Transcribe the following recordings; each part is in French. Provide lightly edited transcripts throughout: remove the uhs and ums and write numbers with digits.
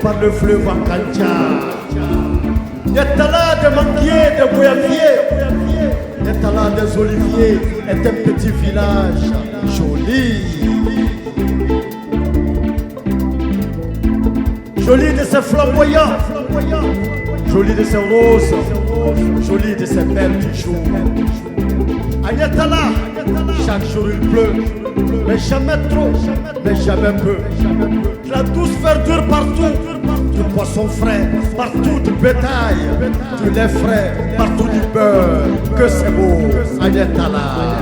par le fleuve Akancha. Yatala de manguiers, de goyaviers, Yatala des oliviers est un petit village joli. Joli de ses flamboyants, joli de ses roses, joli de ses belles bijoux. À Yatala, chaque jour il pleut, mais jamais trop, mais jamais peu. De la douce verdure partout, du poisson frais, partout du bétail, du lait frais, partout du beurre. Que c'est beau, à Yatala.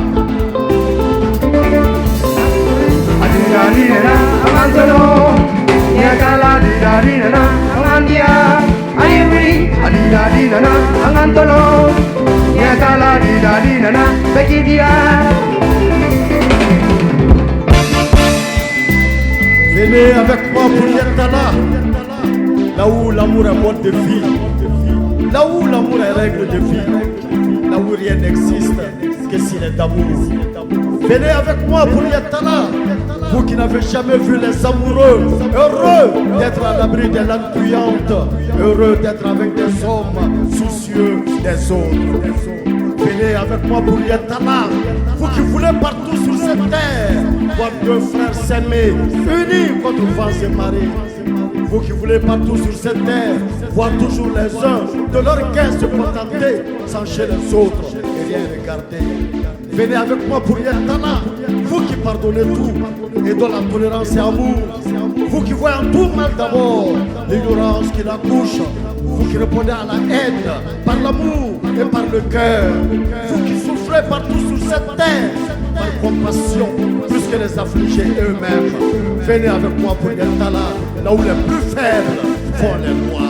Venez avec moi pour Yatala, là où l'amour est mode de vie, là où l'amour est règle de vie, là où rien n'existe que s'il est d'amour. Venez avec moi pour Yatala, vous qui n'avez jamais vu les amoureux, heureux d'être à l'abri des langues puantes, heureux d'être avec des hommes soucieux des autres. Venez avec moi pour Yatala, vous qui voulez partout sur cette terre voir deux frères s'aimer, unis contre vents et marées. Vous qui voulez partout sur cette terre voir toujours les uns de leur gain se contenter sans chez les autres et rien regarder. Venez avec moi pour Yatala, vous qui pardonnez tout et dont la tolérance et amour. Vous qui voyez en tout mal d'abord l'ignorance qui l'accouche. Vous qui répondez à la haine par l'amour et par le cœur. Vous qui souffrez partout sur cette terre par compassion plus que les affligés eux-mêmes. Venez avec moi pour Yatala, là où les plus faibles font les lois.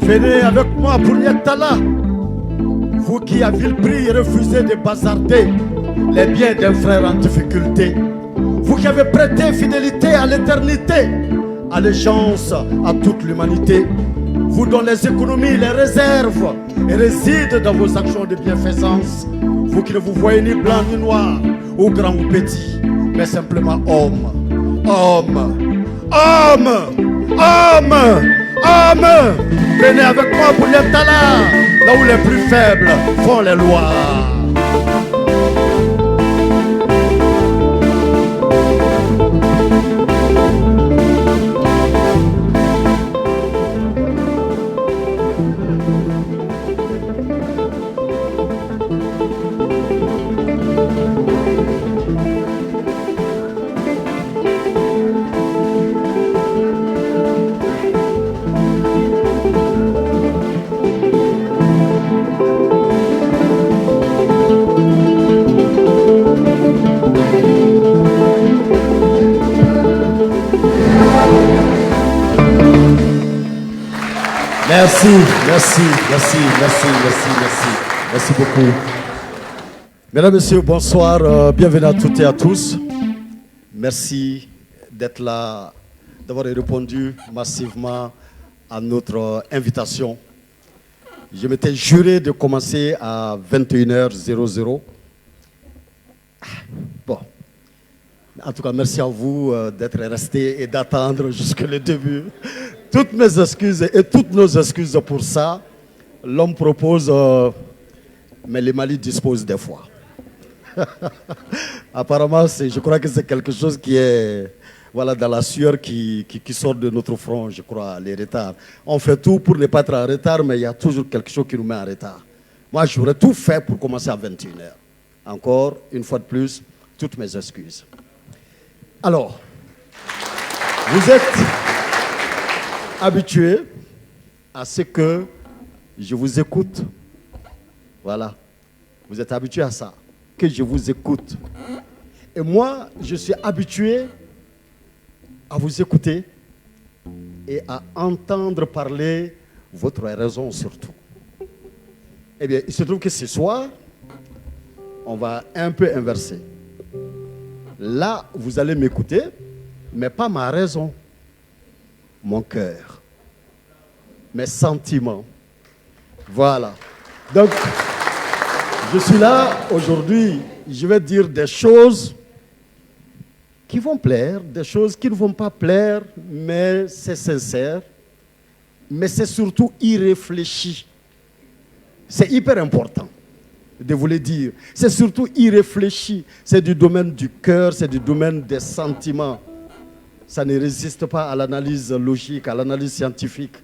Venez avec moi pour Yatala, vous qui à vil prix refusez de bazarder les biens d'un frère en difficulté. Vous qui avez prêté fidélité à l'éternité, allégeance à toute l'humanité. Vous dont les économies, les réserves et résident dans vos actions de bienfaisance. Vous qui ne vous voyez ni blanc ni noir, ou grand ou petit, mais simplement homme. Homme, homme, homme, homme. Venez avec moi pour Yatala, là où les plus faibles font les lois. Merci, merci, merci, merci, merci, merci. Merci beaucoup. Mesdames, Messieurs, bonsoir. Bienvenue à toutes et à tous. Merci d'être là, d'avoir répondu massivement à notre invitation. Je m'étais juré de commencer à 21h00. Bon. En tout cas, merci à vous d'être restés et d'attendre jusqu'au début. Toutes mes excuses et toutes nos excuses pour ça. L'homme propose, mais les Mali disposent des fois. Apparemment, je crois que c'est quelque chose qui est dans la sueur qui sort de notre front, je crois, les retards. On fait tout pour ne pas être en retard, mais il y a toujours quelque chose qui nous met en retard. Moi, j'aurais tout fait pour commencer à 21h. Encore, une fois de plus, toutes mes excuses. Alors, vous êtes habitués à ce que je vous écoute. Voilà. Vous êtes habitués à ça, que je vous écoute. Et moi, je suis habitué à vous écouter et à entendre parler votre raison surtout. Eh bien, il se trouve que ce soir, on va un peu inverser. Là, vous allez m'écouter, mais pas ma raison, mon cœur, mes sentiments. Voilà. Donc, je suis là aujourd'hui, je vais dire des choses qui vont plaire, des choses qui ne vont pas plaire, mais c'est sincère, mais c'est surtout irréfléchi. C'est hyper important de vous le dire. C'est surtout irréfléchi. C'est du domaine du cœur, c'est du domaine des sentiments. Ça ne résiste pas à l'analyse logique, à l'analyse scientifique.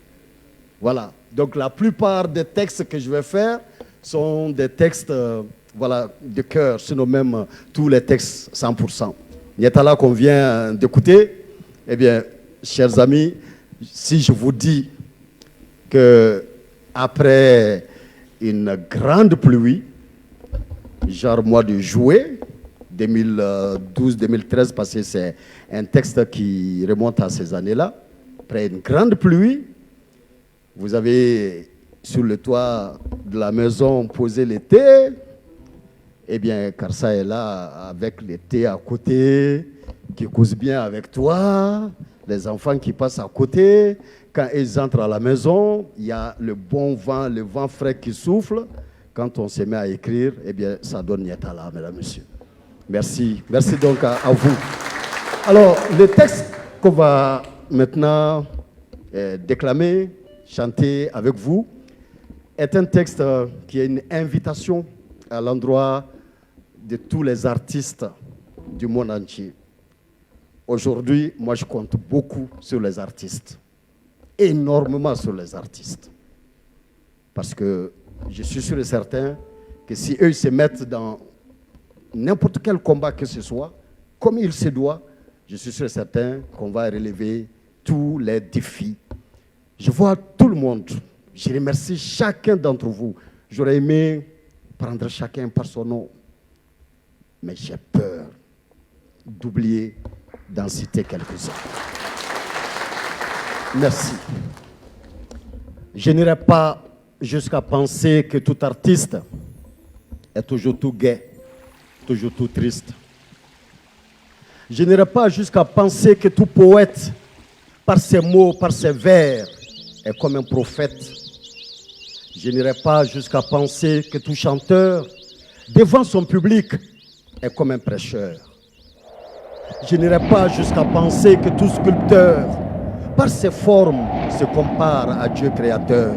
Voilà. Donc la plupart des textes que je vais faire sont des textes de cœur, sinon même tous les textes 100%. Nietala qu'on vient d'écouter, eh bien, chers amis, si je vous dis que après une grande pluie, genre mois de juillet 2012-2013, parce que c'est un texte qui remonte à ces années-là, après une grande pluie, vous avez sur le toit de la maison posé le thé. Eh bien, Karsa est là avec le thé à côté, qui cause bien avec toi, les enfants qui passent à côté. Quand ils entrent à la maison, il y a le bon vent, le vent frais qui souffle. Quand on se met à écrire, eh bien, ça donne Nietala, mesdames et messieurs. Merci. Merci donc à vous. Alors, le texte qu'on va maintenant déclamer, chanter avec vous, est un texte qui est une invitation à l'endroit de tous les artistes du monde entier. Aujourd'hui, moi, je compte beaucoup sur les artistes, énormément sur les artistes, parce que je suis sûr et certain que si eux se mettent dans n'importe quel combat que ce soit, comme il se doit, je suis sûr et certain qu'on va relever tous les défis. Je vois tout le monde. Je remercie chacun d'entre vous. J'aurais aimé prendre chacun par son nom, mais j'ai peur d'oublier d'en citer quelques-uns. Merci. Je n'irai pas jusqu'à penser que tout artiste est toujours tout gai, toujours tout triste. Je n'irai pas jusqu'à penser que tout poète, par ses mots, par ses vers, est comme un prophète. Je n'irai pas jusqu'à penser que tout chanteur, devant son public, est comme un prêcheur. Je n'irai pas jusqu'à penser que tout sculpteur, par ses formes, se compare à Dieu créateur.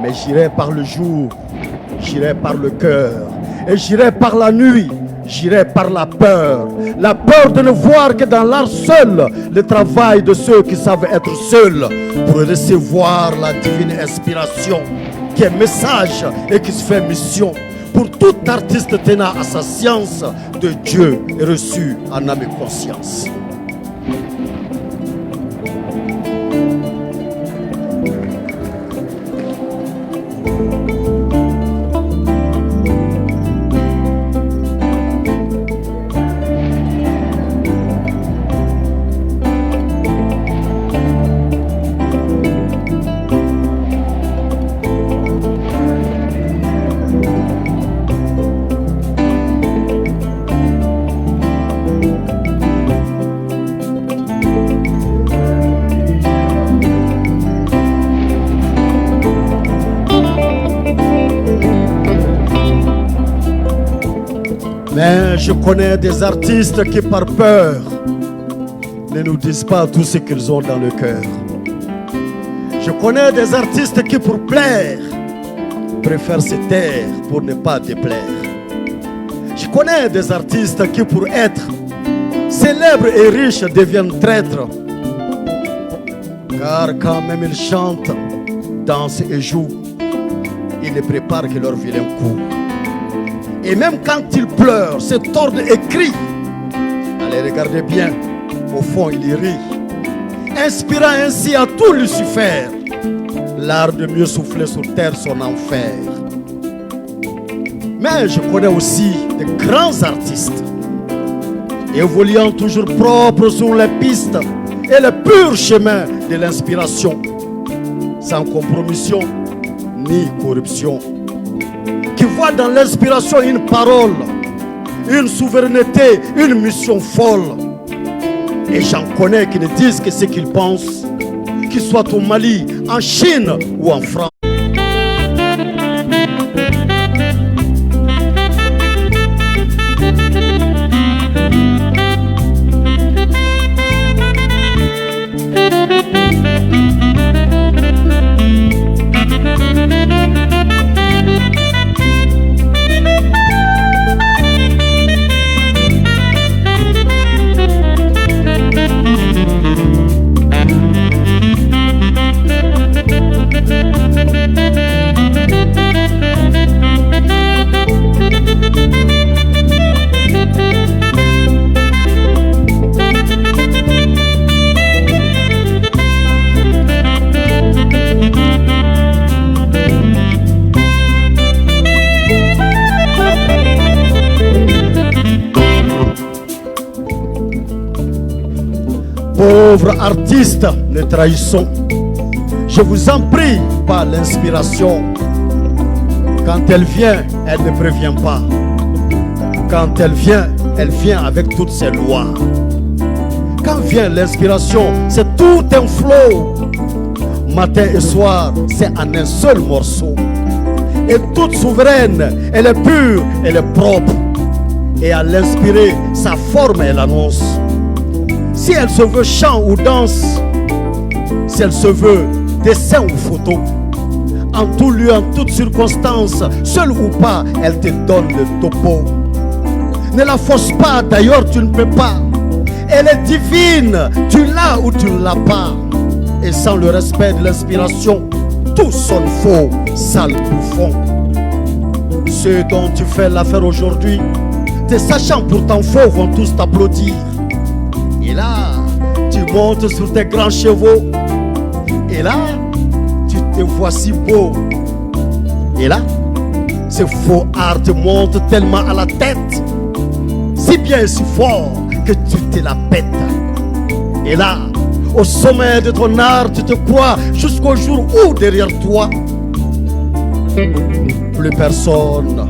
Mais j'irai par le jour, j'irai par le cœur, et j'irai par la nuit, j'irai par la peur de ne voir que dans l'art seul le travail de ceux qui savent être seuls pour recevoir la divine inspiration qui est message et qui se fait mission. Pour tout artiste tenant à sa science de Dieu est reçu en âme et conscience. Mais je connais des artistes qui par peur ne nous disent pas tout ce qu'ils ont dans le cœur. Je connais des artistes qui pour plaire préfèrent se taire pour ne pas déplaire. Je connais des artistes qui pour être célèbres et riches deviennent traîtres. Car quand même ils chantent, dansent et jouent, ils ne préparent que leur vilain coup. Et même quand il pleure, se tord et crie. Allez, regardez bien, au fond il rit, inspirant ainsi à tout Lucifer l'art de mieux souffler sur terre son enfer. Mais je connais aussi de grands artistes, évoluant toujours propres sur les pistes et le pur chemin de l'inspiration, sans compromission ni corruption, qui voient dans l'inspiration une parole, une souveraineté, une mission folle. Et j'en connais qui ne disent que ce qu'ils pensent, qu'ils soient au Mali, en Chine ou en France. Pauvres artistes, ne trahissons, je vous en prie, pas l'inspiration. Quand elle vient, elle ne prévient pas. Quand elle vient avec toutes ses lois. Quand vient l'inspiration, c'est tout un flot. Matin et soir, c'est en un seul morceau. Et toute souveraine, elle est pure, elle est propre. Et à l'inspirer, sa forme, elle annonce. Si elle se veut chant ou danse, si elle se veut dessin ou photo, en tout lieu, en toute circonstance, seule ou pas, elle te donne le topo. Ne la force pas, d'ailleurs tu ne peux pas. Elle est divine, tu l'as ou tu ne l'as pas. Et sans le respect de l'inspiration, tout sonne faux, sale bouffon. Ceux dont tu fais l'affaire aujourd'hui, te sachant pourtant faux, vont tous t'applaudir. Et là, tu montes sur tes grands chevaux. Et là, tu te vois si beau. Et là, ce faux art te monte tellement à la tête, si bien et si fort que tu te la pètes. Et là, au sommet de ton art, tu te crois jusqu'au jour où derrière toi, plus personne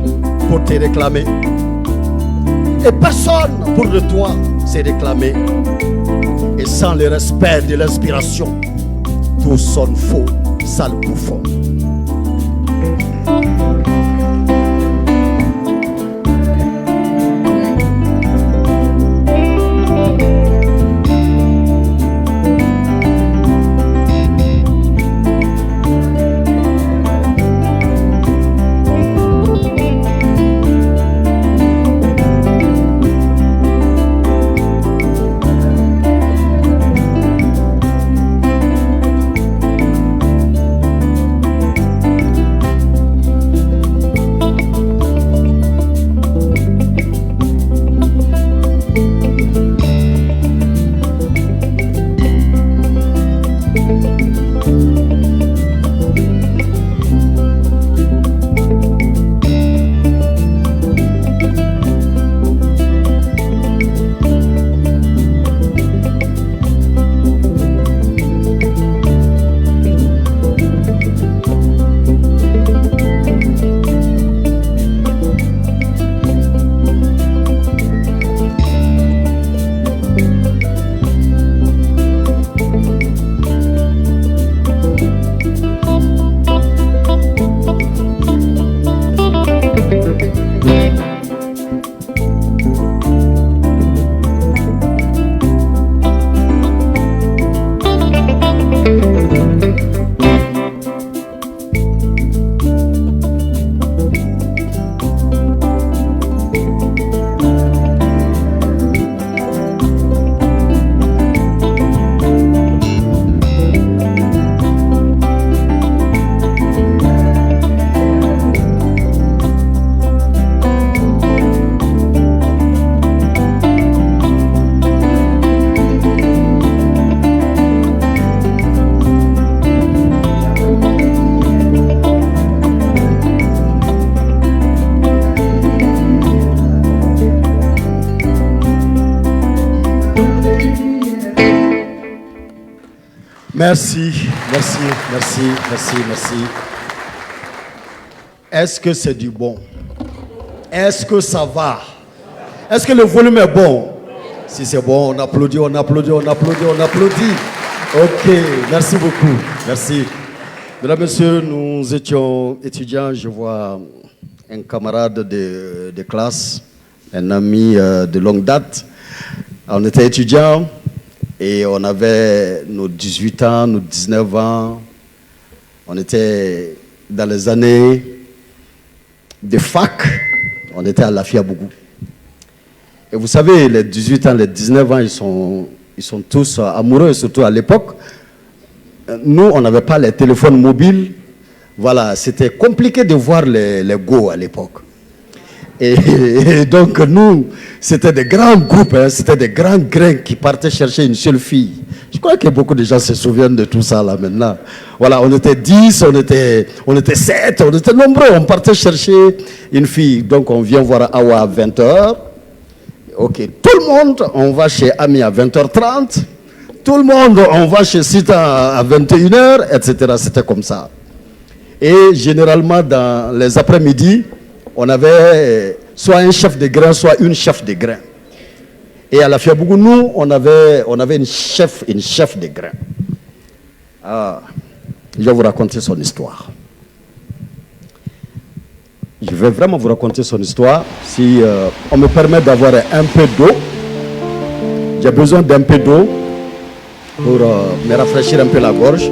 pour te réclamer. Et personne pour de toi s'est réclamé. Et sans le respect de l'inspiration, tout sonne faux, sale bouffon. Merci, merci, merci, merci, merci. Est-ce que c'est du bon? Est-ce que ça va? Est-ce que le volume est bon? Si c'est bon, on applaudit, on applaudit, on applaudit, on applaudit. Ok, merci beaucoup. Merci. Mesdames, Messieurs, nous étions étudiants. Je vois un camarade de classe, un ami de longue date. On était étudiants et on avait nos 18 ans, nos 19 ans. On était dans les années de fac. On était à Lafiabougou. Et vous savez, les 18 ans, les 19 ans, ils sont tous amoureux, surtout à l'époque. Nous, on n'avait pas les téléphones mobiles. Voilà, c'était compliqué de voir les go à l'époque. Et donc, nous, c'était des grands groupes, hein, c'était des grands grains qui partaient chercher une seule fille. Je crois que beaucoup de gens se souviennent de tout ça là maintenant. Voilà, on était 10, on était 7, on était nombreux, on partait chercher une fille. Donc, on vient voir Awa à 20h. Ok, tout le monde, on va chez Ami à 20h30. Tout le monde, on va chez Sita à 21h, etc. C'était comme ça. Et généralement, dans les après-midi, on avait soit un chef de grain, soit une chef de grain. Et à Lafiabougou, nous, on avait une chef de grain. Ah, je vais vous raconter son histoire. Je vais vraiment vous raconter son histoire. Si on me permet d'avoir un peu d'eau, j'ai besoin d'un peu d'eau pour me rafraîchir un peu la gorge.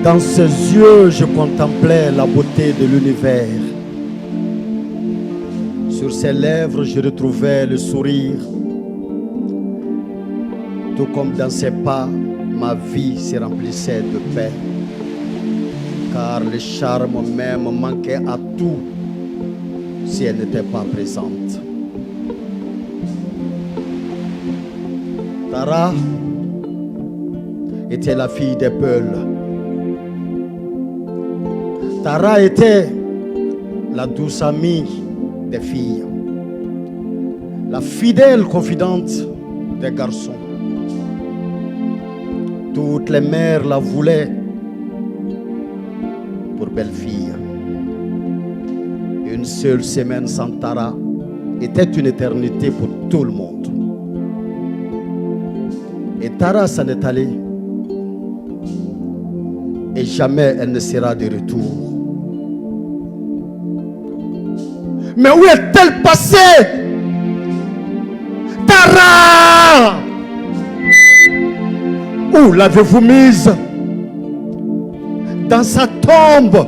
Dans ses yeux, je contemplais la beauté de l'univers. Sur ses lèvres, je retrouvais le sourire. Tout comme dans ses pas, ma vie se remplissait de paix. Car le charme même manquait à tout si elle n'était pas présente. Tara était la fille des Peuls. Tara était la douce amie des filles, la fidèle confidente des garçons. Toutes les mères la voulaient pour belle-fille. Une seule semaine sans Tara était une éternité pour tout le monde. Et Tara s'en est allée. Et jamais elle ne sera de retour. Mais où est-elle passée? Tara! Où l'avez-vous mise? Dans sa tombe.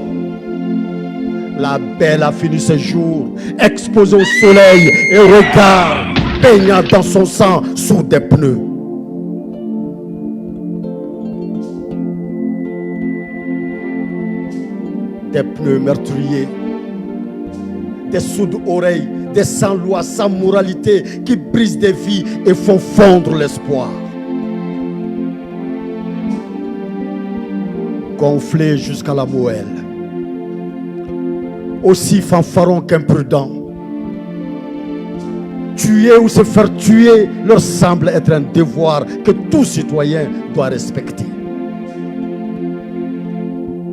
La belle a fini ses jours exposée au soleil et au regard, baignant dans son sang sous des pneus. Des pneus meurtriers, des sourdes oreilles, des sans loi, sans moralité qui brisent des vies et font fondre l'espoir. Gonflés jusqu'à la moelle, aussi fanfarons qu'imprudents. Tuer ou se faire tuer leur semble être un devoir que tout citoyen doit respecter.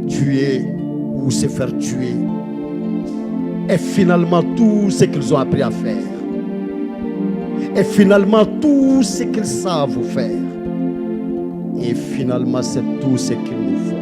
Tuer ou se faire tuer est finalement tout ce qu'ils ont appris à faire. Et finalement tout ce qu'ils savent faire. Et finalement c'est tout ce qu'il nous faut.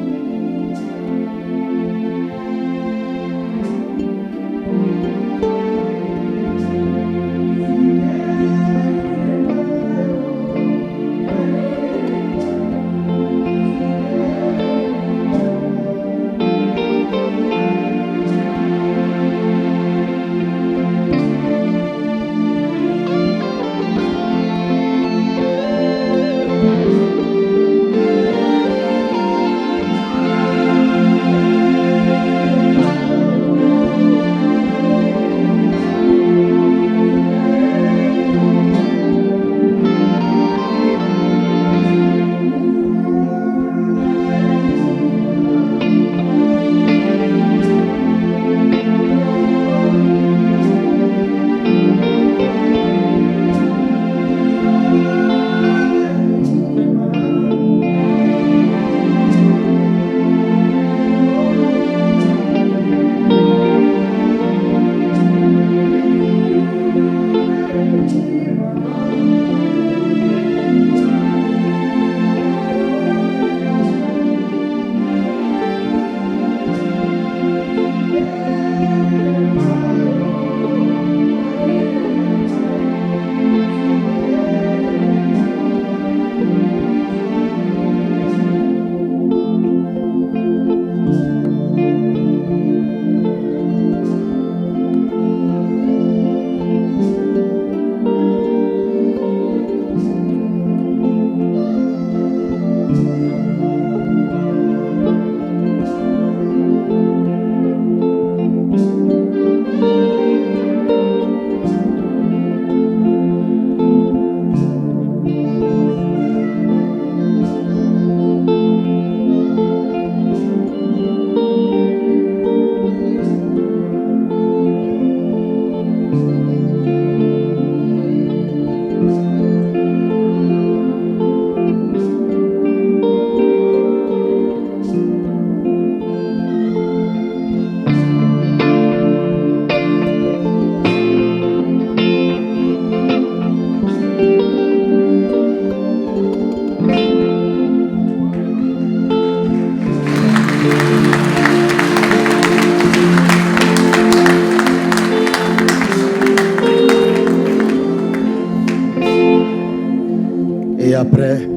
Et après,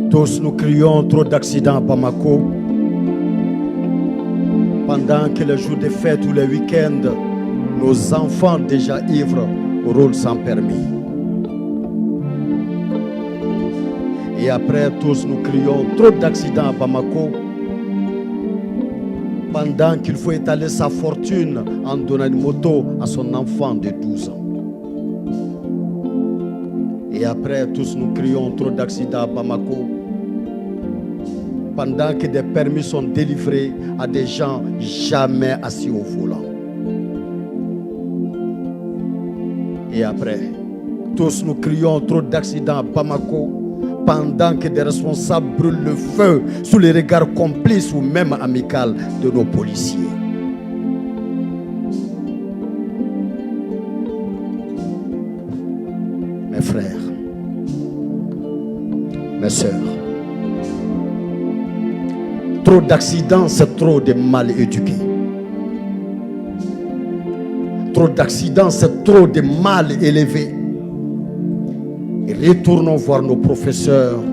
tous nous crions trop d'accidents à Bamako. Pendant que les jours de fête ou les week-ends, nos enfants déjà ivres roulent sans permis. Et après, tous nous crions trop d'accidents à Bamako. Pendant qu'il faut étaler sa fortune en donnant une moto à son enfant de 12 ans. Et après, tous nous crions trop d'accidents à Bamako. Pendant que des permis sont délivrés à des gens jamais assis au volant. Et après, tous nous crions trop d'accidents à Bamako. Pendant que des responsables brûlent le feu sous les regards complices ou même amicaux de nos policiers. Mes frères, mes sœurs, trop d'accidents, c'est trop de mal éduqués. Trop d'accidents, c'est trop de mal élevés. Et retournons voir nos professeurs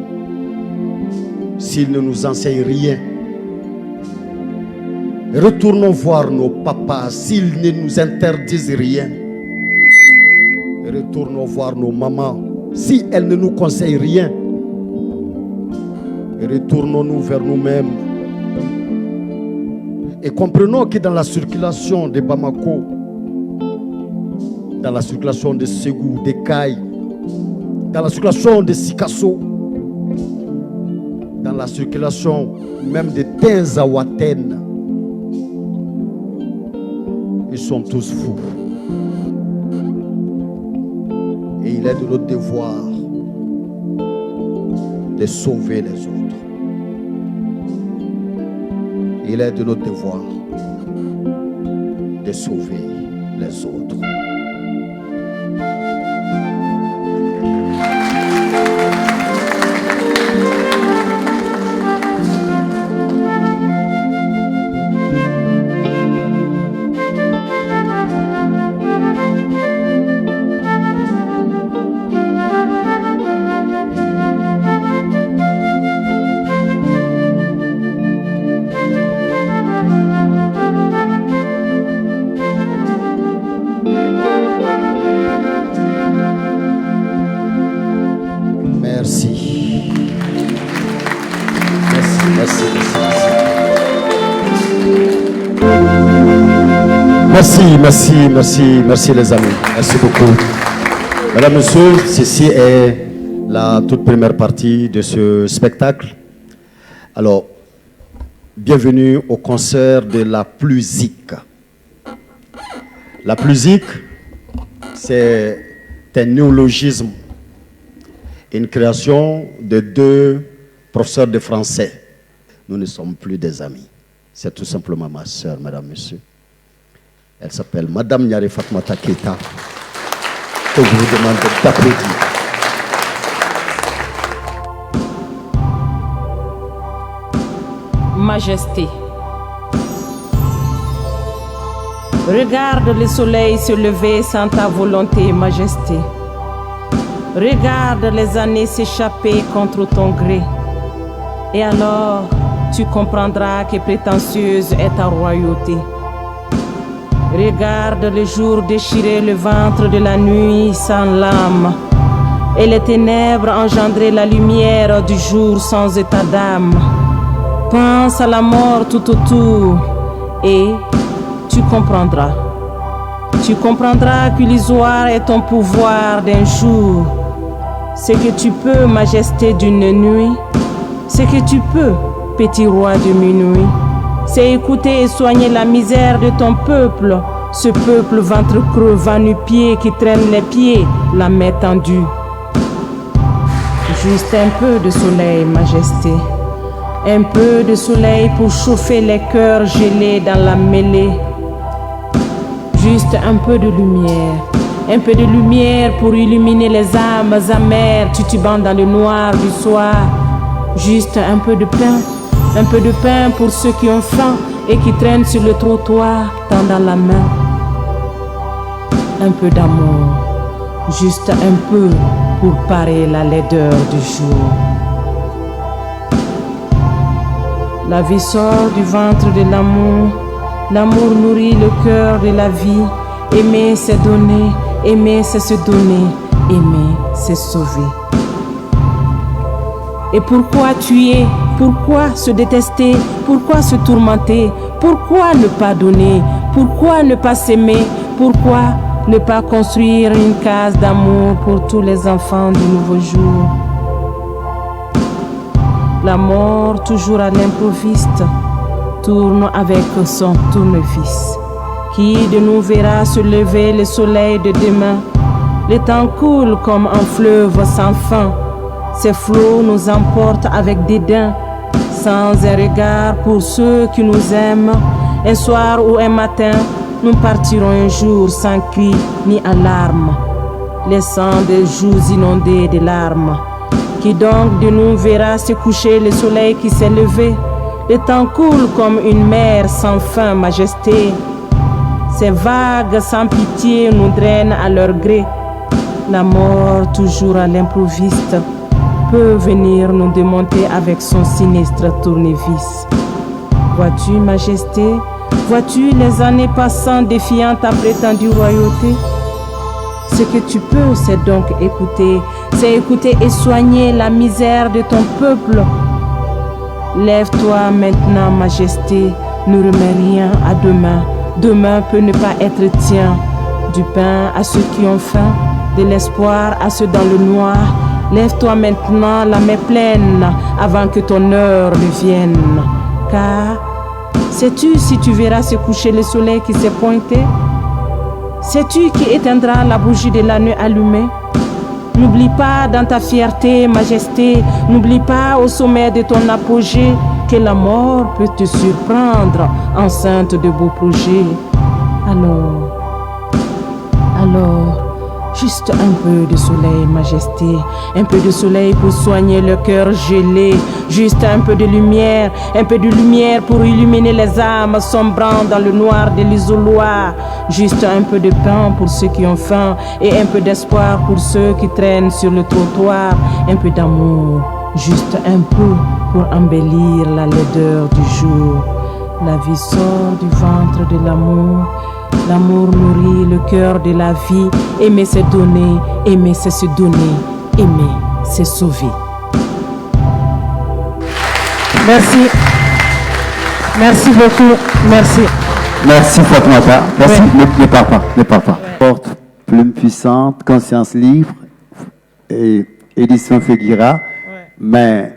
s'ils ne nous enseignent rien. Et retournons voir nos papas s'ils ne nous interdisent rien. Et retournons voir nos mamans si elles ne nous conseillent rien. Et retournons-nous vers nous-mêmes. Et comprenons que dans la circulation de Bamako, dans la circulation de Ségou, de Caille, dans la circulation de Sikasso, dans la circulation même de Tenzawaten, ils sont tous fous. Et il est de notre devoir de sauver les autres. Il est de notre devoir de sauver les autres. Merci les amis. Merci beaucoup. Mesdames, Messieurs, ceci est la toute première partie de ce spectacle. Alors, bienvenue au concert de la Plusique. La Plusique, c'est un néologisme, une création de deux professeurs de français. Nous ne sommes plus des amis. C'est tout simplement ma sœur, mesdames, messieurs. Elle s'appelle Madame Nyare Fatmata Keita, que je vous demande d'applaudir. Majesté. Regarde le soleil se lever sans ta volonté, Majesté. Regarde les années s'échapper contre ton gré. Et alors, tu comprendras que prétentieuse est ta royauté. Regarde le jour déchirer le ventre de la nuit sans l'âme, et les ténèbres engendrer la lumière du jour sans état d'âme. Pense à la mort tout autour et tu comprendras. Tu comprendras qu'illusoire est ton pouvoir d'un jour. Ce que tu peux, majesté d'une nuit, ce que tu peux, petit roi de minuit, c'est écouter et soigner la misère de ton peuple, ce peuple ventre creux, va-nu-pied qui traîne les pieds, la main tendue. Juste un peu de soleil, majesté, un peu de soleil pour chauffer les cœurs gelés dans la mêlée. Juste un peu de lumière pour illuminer les âmes amères titubant dans le noir du soir. Juste un peu de pain pour ceux qui ont faim et qui traînent sur le trottoir, tendant la main. Un peu d'amour, juste un peu pour parer la laideur du jour. La vie sort du ventre de l'amour, l'amour nourrit le cœur de la vie. Aimer c'est donner, aimer c'est se donner, aimer c'est sauver. Et pourquoi tuer? Pourquoi se détester? Pourquoi se tourmenter? Pourquoi ne pas donner? Pourquoi ne pas s'aimer? Pourquoi Ne pas construire une case d'amour pour tous les enfants du nouveau jour. La mort, toujours à l'improviste, tourne avec son tournevis. Qui de nous verra se lever le soleil de demain? Le temps coule comme un fleuve sans fin. Ces flots nous emportent avec dédain, sans un regard pour ceux qui nous aiment. Un soir ou un matin, nous partirons un jour sans cri ni alarme, laissant des joues inondées de larmes. Qui donc de nous verra se coucher le soleil qui s'est levé? Le temps coule comme une mer sans fin, majesté. Ces vagues sans pitié nous drainent à leur gré. La mort, toujours à l'improviste, peut venir nous démonter avec son sinistre tournevis. Vois-tu, majesté, vois-tu les années passant défiant ta prétendue royauté? Ce que tu peux, c'est donc écouter, c'est écouter et soigner la misère de ton peuple. Lève-toi maintenant, majesté, ne remets rien à demain. Demain peut ne pas être tien. Du pain à ceux qui ont faim, de l'espoir à ceux dans le noir. Lève-toi maintenant, la main pleine, avant que ton heure ne vienne. Car, sais-tu si tu verras se coucher le soleil qui s'est pointé? Sais-tu qui éteindra la bougie de la nuit allumée? N'oublie pas dans ta fierté, majesté, n'oublie pas au sommet de ton apogée que la mort peut te surprendre enceinte de beaux projets. Alors, juste un peu de soleil, majesté, un peu de soleil pour soigner le cœur gelé, juste un peu de lumière pour illuminer les âmes sombrant dans le noir de l'isoloir, juste un peu de pain pour ceux qui ont faim et un peu d'espoir pour ceux qui traînent sur le trottoir, un peu d'amour, juste un peu pour embellir la laideur du jour. La vie sort du ventre de l'amour. L'amour nourrit le cœur de la vie. Aimer c'est donner, aimer c'est se donner, aimer c'est sauver. Merci. Merci beaucoup. Merci. Merci Fatoumata. Merci. Ouais. Ne pars pas. Porte, plume puissante, conscience libre, et édition Féguira. Ouais. Mais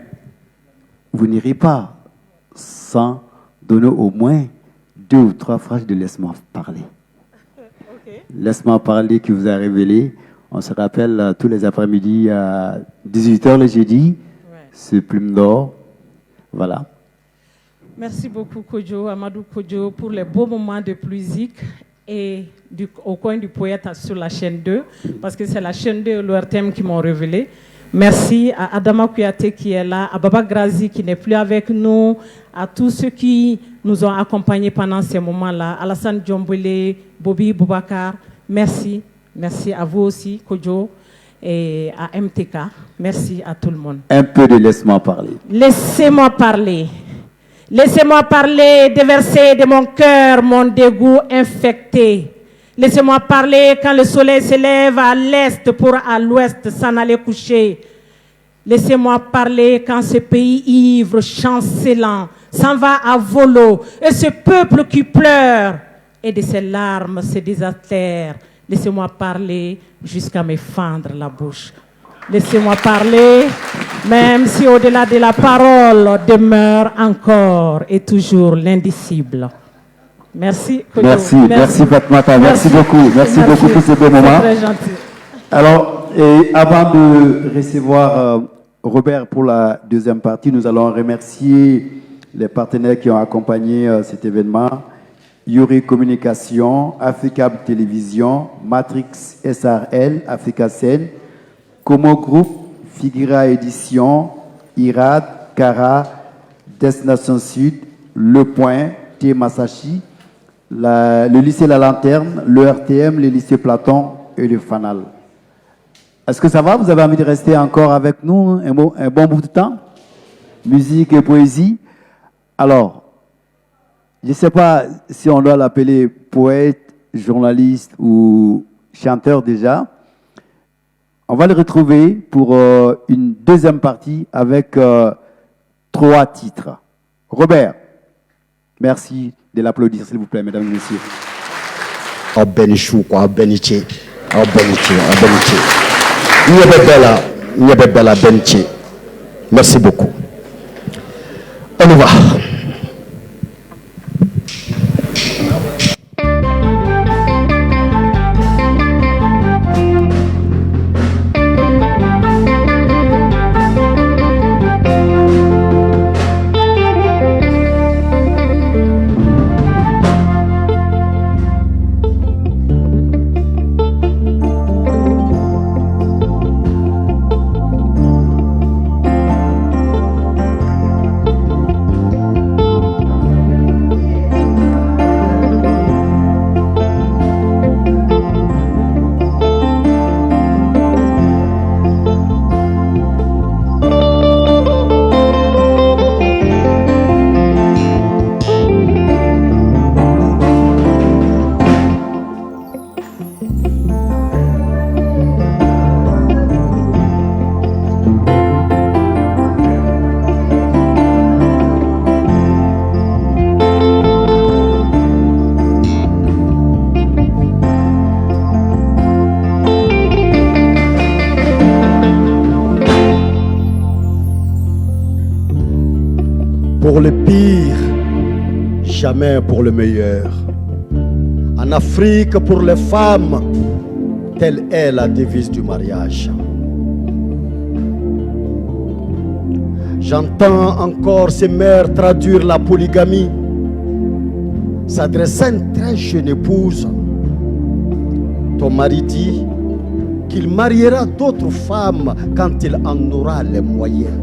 vous n'irez pas sans donner au moins 2 ou 3 phrases de laisse-moi parler. Okay. Laisse-moi parler qui vous a révélé. On se rappelle tous les après-midi à 18h le jeudi. Ouais. C'est Plume d'Or. Voilà. Merci beaucoup Kodjo, Amadou Kodjo, pour les beaux moments de musique et au coin du poète sur la chaîne 2, parce que c'est la chaîne 2 et leur thème qui m'ont révélé. Merci à Adama Kouyaté qui est là, à Baba Grazi qui n'est plus avec nous, à tous ceux qui nous ont accompagnés pendant ces moments-là, Alassane Djombele, Bobby Boubacar, merci. Merci à vous aussi, Kodjo, et à MTK. Merci à tout le monde. Un peu de laisse-moi parler. Laissez-moi parler. Laissez-moi parler, déverser de mon cœur mon dégoût infecté. Laissez-moi parler quand le soleil se lève à l'est pour à l'ouest s'en aller coucher. Laissez-moi parler quand ce pays ivre, chancelant, s'en va à volo. Et ce peuple qui pleure et de ses larmes se désatère. Laissez-moi parler jusqu'à me fendre la bouche. Laissez-moi parler, même si au-delà de la parole demeure encore et toujours l'indicible. Merci. Merci Fatmata, merci beaucoup. Merci beaucoup pour ces beaux moments. C'est très gentil. Alors, et avant de recevoir Robert pour la deuxième partie, nous allons remercier les partenaires qui ont accompagné cet événement. Yuri Communication, Africa Télévision, Matrix SRL, Africa Scène, Como Group, Figuera Édition, IRAD, Cara, Destination Sud, Le Point, T. Masashi, le lycée La Lanterne, le RTM, le lycée Platon et le Fanal. Est-ce que ça va? Vous avez envie de rester encore avec nous un bon bout de temps? Musique et poésie. Alors, je ne sais pas si on doit l'appeler poète, journaliste ou chanteur déjà. On va le retrouver pour une deuxième partie avec 3 titres. Robert, merci de l'applaudir, s'il vous plaît, mesdames et messieurs. Benichou, quoi, Beniché, Beniché, Beniché. Beniché. Merci beaucoup. On y va. Pour le pire, jamais pour le meilleur. En Afrique, pour les femmes, telle est la devise du mariage. J'entends encore ces mères traduire la polygamie, s'adressant à une très jeune épouse. Ton mari dit qu'il mariera d'autres femmes quand il en aura les moyens.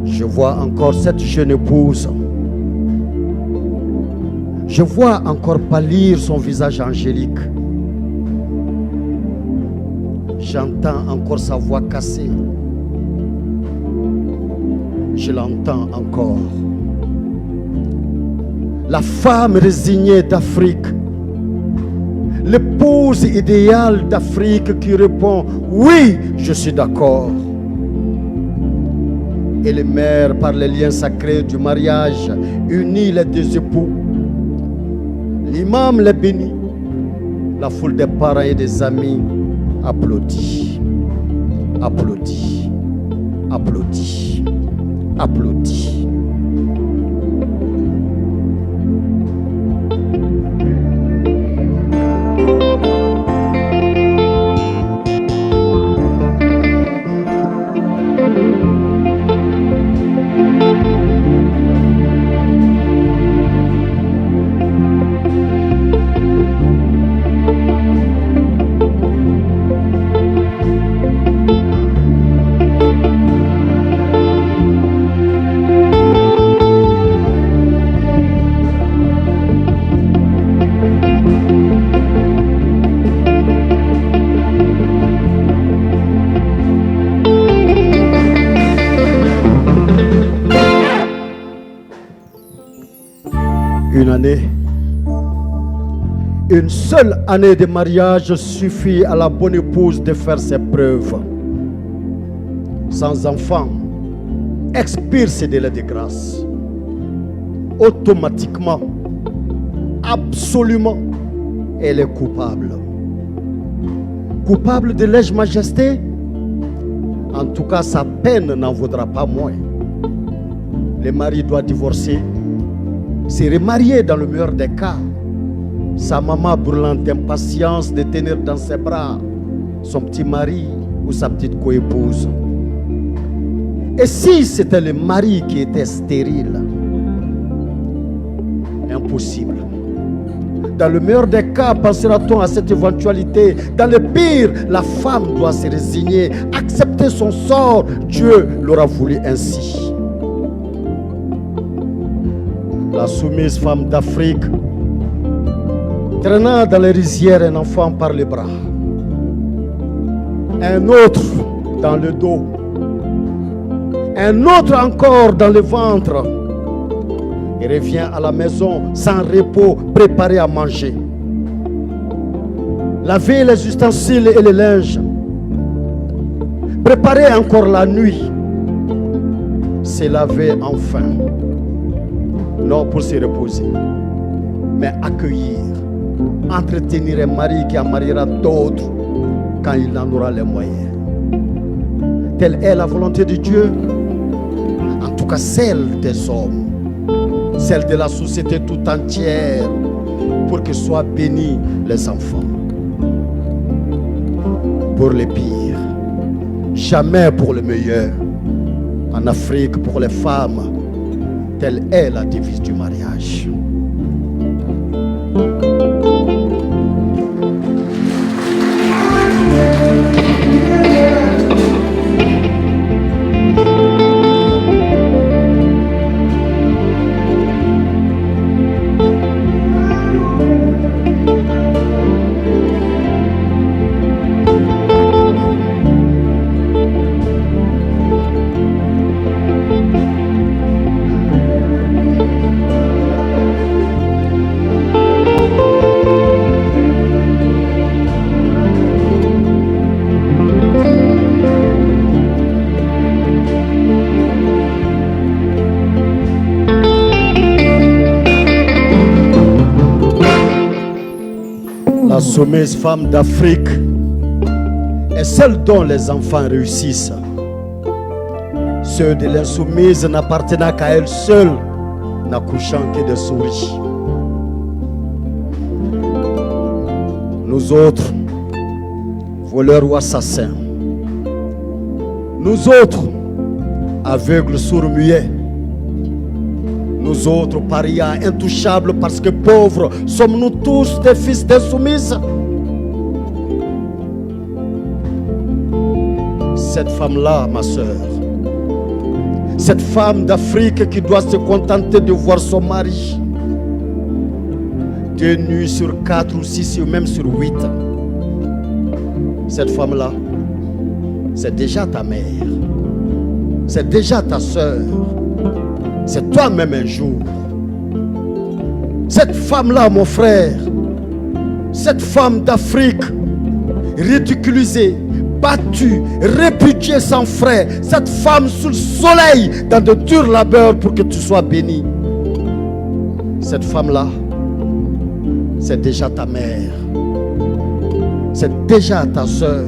Je vois encore cette jeune épouse. Je vois encore pâlir son visage angélique. J'entends encore sa voix cassée. Je l'entends encore. La femme résignée d'Afrique, l'épouse idéale d'Afrique qui répond « Oui, je suis d'accord ». Et les mères, par les liens sacrés du mariage, unissent les deux époux. L'imam les bénit. La foule des parents et des amis applaudit, applaudit, applaudit, applaudit. Une année, une seule année de mariage suffit à la bonne épouse de faire ses preuves. Sans enfant, expire ses délais de grâce. Automatiquement, absolument, elle est coupable. Coupable de lèse-majesté, en tout cas sa peine n'en vaudra pas moins. Le mari doit divorcer, se remarier dans le meilleur des cas. Sa maman brûlante d'impatience de tenir dans ses bras son petit mari ou sa petite coépouse. Et si c'était le mari qui était stérile? Impossible. Dans le meilleur des cas, pensera-t-on à cette éventualité? Dans le pire, la femme doit se résigner, accepter son sort. Dieu l'aura voulu ainsi. La soumise femme d'Afrique, traînant dans les rizières un enfant par les bras, un autre dans le dos, un autre encore dans le ventre, et revient à la maison sans repos, préparé à manger, laver les ustensiles et les linges, préparer encore la nuit, se laver enfin. Non, pour se reposer. mais accueillir, entretenir un mari qui en mariera d'autres quand il en aura les moyens. Telle est la volonté de Dieu, en tout cas celle des hommes, celle de la société tout entière, pour que soient bénis les enfants. Pour les pires, jamais pour le meilleur. En Afrique, pour les femmes, telle est la devise du mariage. La sommeuse femme d'Afrique est celle dont les enfants réussissent. Ceux de l'insoumise n'appartenant qu'à elle seule, n'accouchant que de souris. Nous autres, voleurs ou assassins, nous autres, aveugles, sourds, muets, nous autres, parias, intouchables parce que pauvres, sommes-nous tous des fils d'insoumises? Cette femme-là, ma soeur, cette femme d'Afrique qui doit se contenter de voir son mari 2 nuits sur 4 ou 6 ou même sur 8, cette femme-là, c'est déjà ta mère, c'est déjà ta soeur, c'est toi-même un jour. Cette femme-là, mon frère, cette femme d'Afrique, ridiculisée, battue, répudiée sans frais, cette femme sous le soleil, dans de durs labeurs pour que tu sois béni. Cette femme-là, c'est déjà ta mère, c'est déjà ta soeur,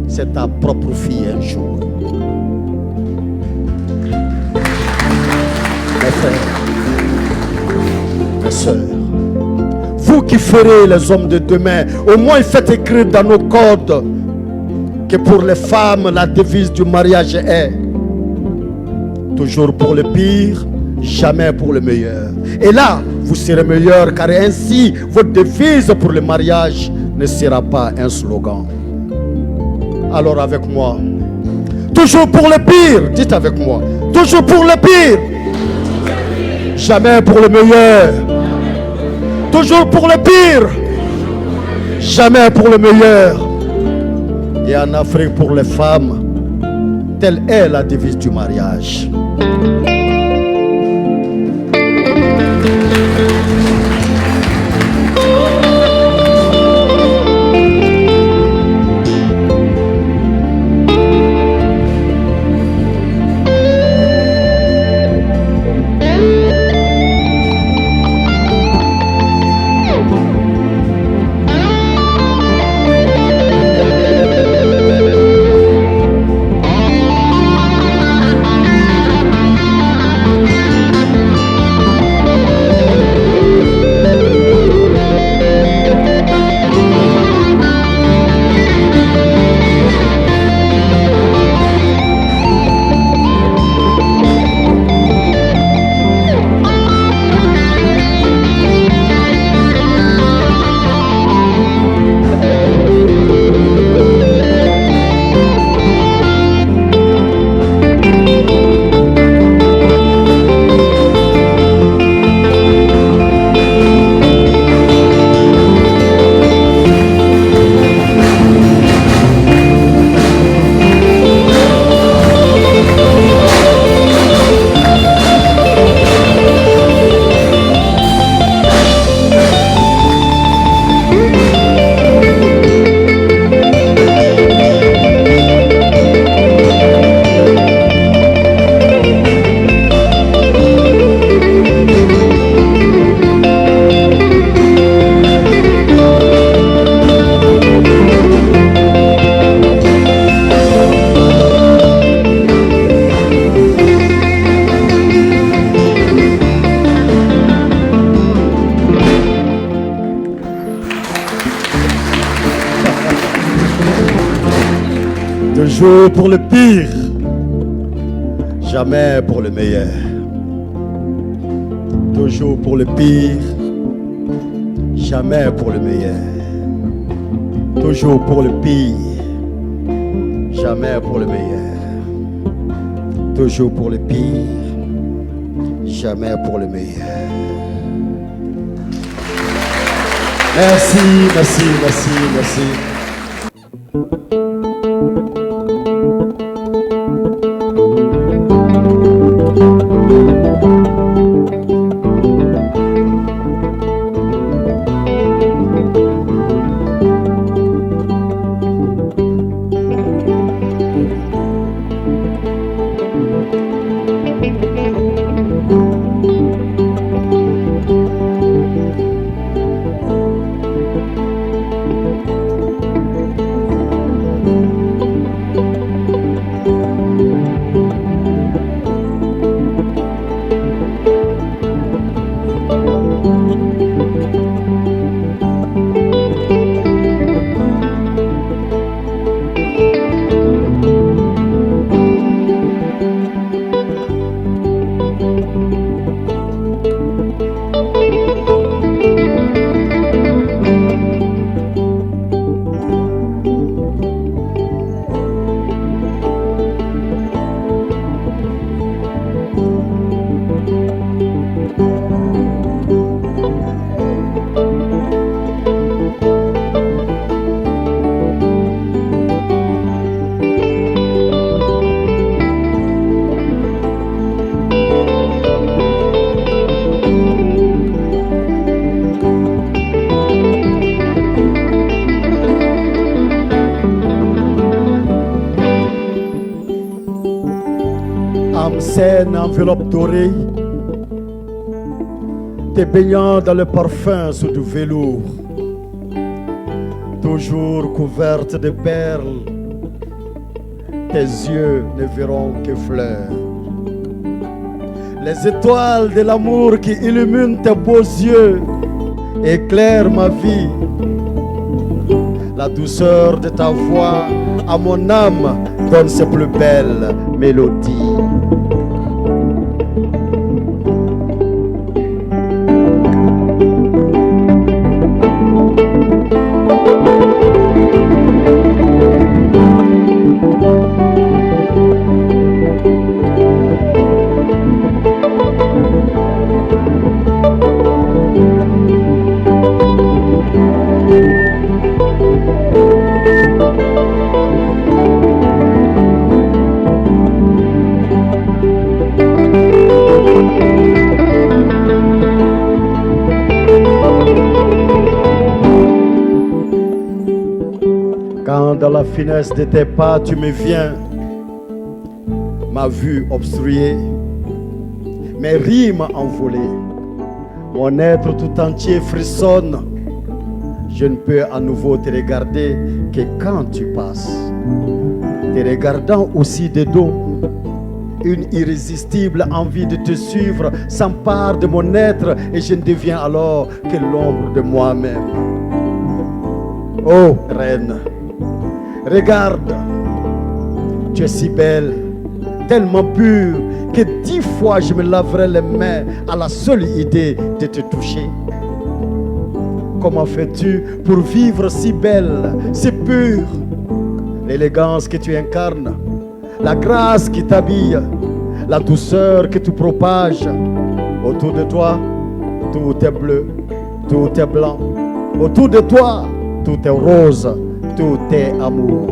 c'est ta propre fille un jour. Mes frères, mes soeurs, vous qui ferez les hommes de demain, au moins faites écrire dans nos codes que pour les femmes, la devise du mariage est toujours pour le pire, jamais pour le meilleur. Et là, vous serez meilleur, car ainsi, votre devise pour le mariage ne sera pas un slogan. Alors avec moi, toujours pour le pire, dites avec moi, toujours pour le pire, jamais pour le meilleur. Toujours pour le pire, jamais pour le meilleur. Et en Afrique, pour les femmes, telle est la devise du mariage. Toujours pour le pire, jamais pour le meilleur. Toujours pour le pire, jamais pour le meilleur. Toujours pour le pire, jamais pour le meilleur. Toujours pour le pire, jamais pour le meilleur. Merci, merci, merci, merci. Saine enveloppe dorée, te baignant dans le parfum sous du velours, toujours couverte de perles, tes yeux ne verront que fleurs. Les étoiles de l'amour qui illuminent tes beaux yeux éclairent ma vie. La douceur de ta voix à mon âme donne ses plus belles mélodies. Quand dans la finesse de tes pas tu me viens, ma vue obstruée, mes rimes envolées, mon être tout entier frissonne. Je ne peux à nouveau te regarder que quand tu passes. Te regardant aussi de dos, une irrésistible envie de te suivre s'empare de mon être et je ne deviens alors que l'ombre de moi-même. Oh reine, regarde, tu es si belle, tellement pure que 10 fois je me laverai les mains à la seule idée de te toucher. Comment fais-tu pour vivre si belle, si pure? L'élégance que tu incarnes, la grâce qui t'habille, la douceur que tu propages. Autour de toi, tout est bleu, tout est blanc. Autour de toi, tout est rose, tout est amour.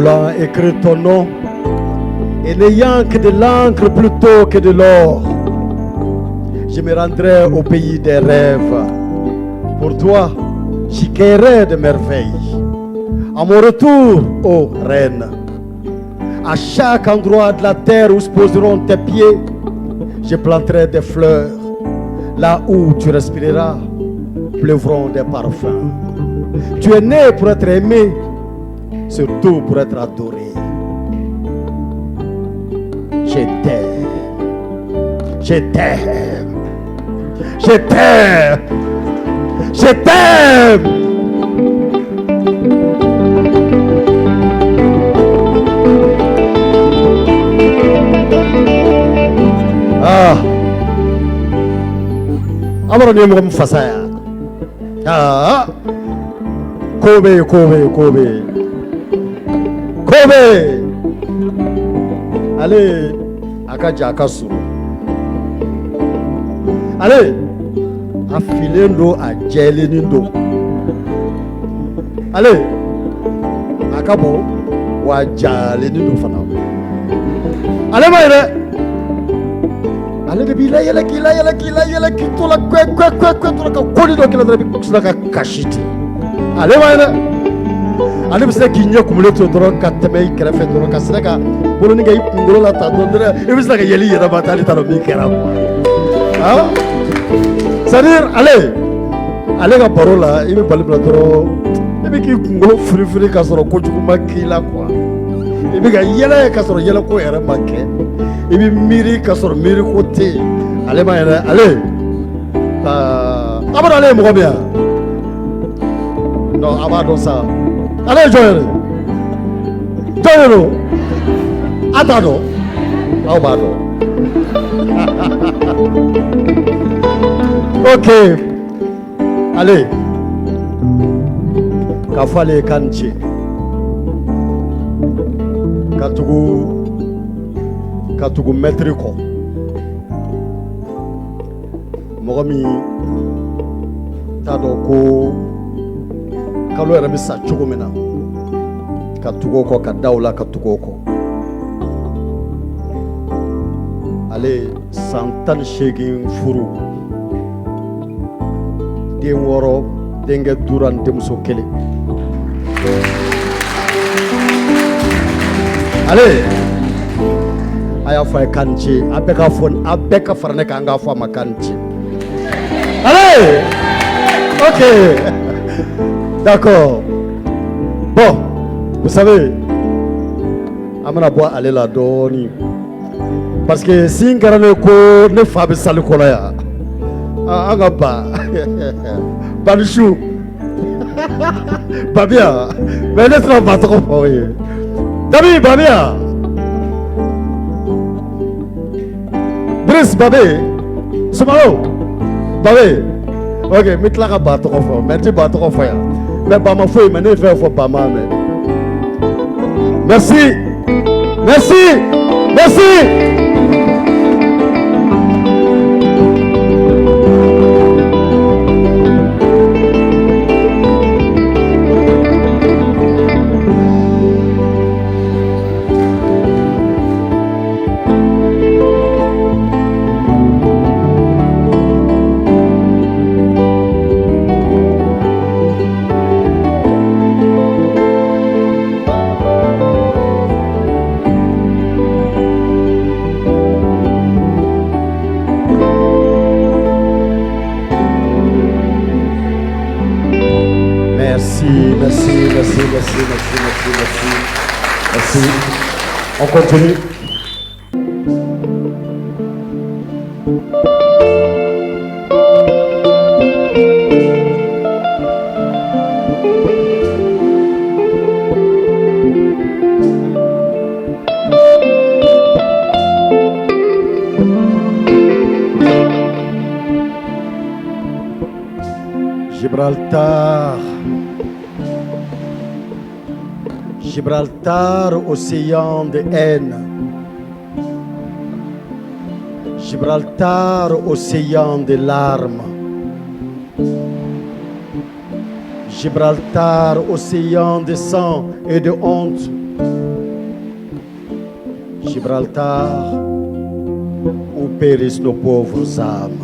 voulant écrire ton nom et n'ayant que de l'encre plutôt que de l'or, je me rendrai au pays des rêves. Pour toi, j'y créerai de merveilles. À mon retour, ô reine, à chaque endroit de la terre où se poseront tes pieds, je planterai des fleurs. Là où tu respireras, pleuvront des parfums. Tu es né pour être aimé, surtout pour être adoré. Je t'aime. Je t'aime. Je t'aime. Je t'aime. Ah. Amaro ni mo mfasaya. Ah. Kobe. Allez, akaja akasuru. Allez, afilendo ajelenindo. Allez, akabo wajalenindo fana. Allez maire. Allez de bila yala to la kwe to la kodi do kila drabi kusna ka kashiti. Allez maire. Allez bisa kinyo kumuleto doro kateme krefe doro kasreka. Bolo ninga ipungolo la ta dondra e bisa ka yeli yara batali taro mi kera. Ah? C'est-à-dire allez ka parola ibe balibla doro ibe ki kungolo furi ka soro ko juguma kila kwa. Ibe ga yela ka soro yela ko yara make. Ibe miri ka soro miri ko te. Allez ma yara allez. Abara allez mo bien. Non, abado ça. Allez joyeux. Atado. Abado. Ok. Allez. Kafale kanche. Katugu metriko. Mogomi tadoko kalo yɛrɛ bɛ sa cogo min na ka tugu o kɔ ka da o la ka tugu o kɔ ale san 18 furu den 6 denkɛ 5 ani denmuso 1 ale a y'a fɔ a ye kan ci a bɛɛ ka fara ne kan an k'a fɔ a ma kan ci ale ok. D'accord. Bon, vous savez, amana bois aller la doni. Parce que si un garane ko ne fa be sali ko la ya. Anga ba. Banishu. Babia. Mais ne tra pas trop fort. Dabi Babia. Brice Babé. Sumalo. Babé. Ok, mais là, pas trop fort. Merci pas trop fort. Mais pas ma fouille, mais ne fais pas ma main. Merci. Merci. On continue. Gibraltar, océan de haine. Gibraltar, océan de larmes. Gibraltar, océan de sang et de honte. Gibraltar, où périssent nos pauvres âmes.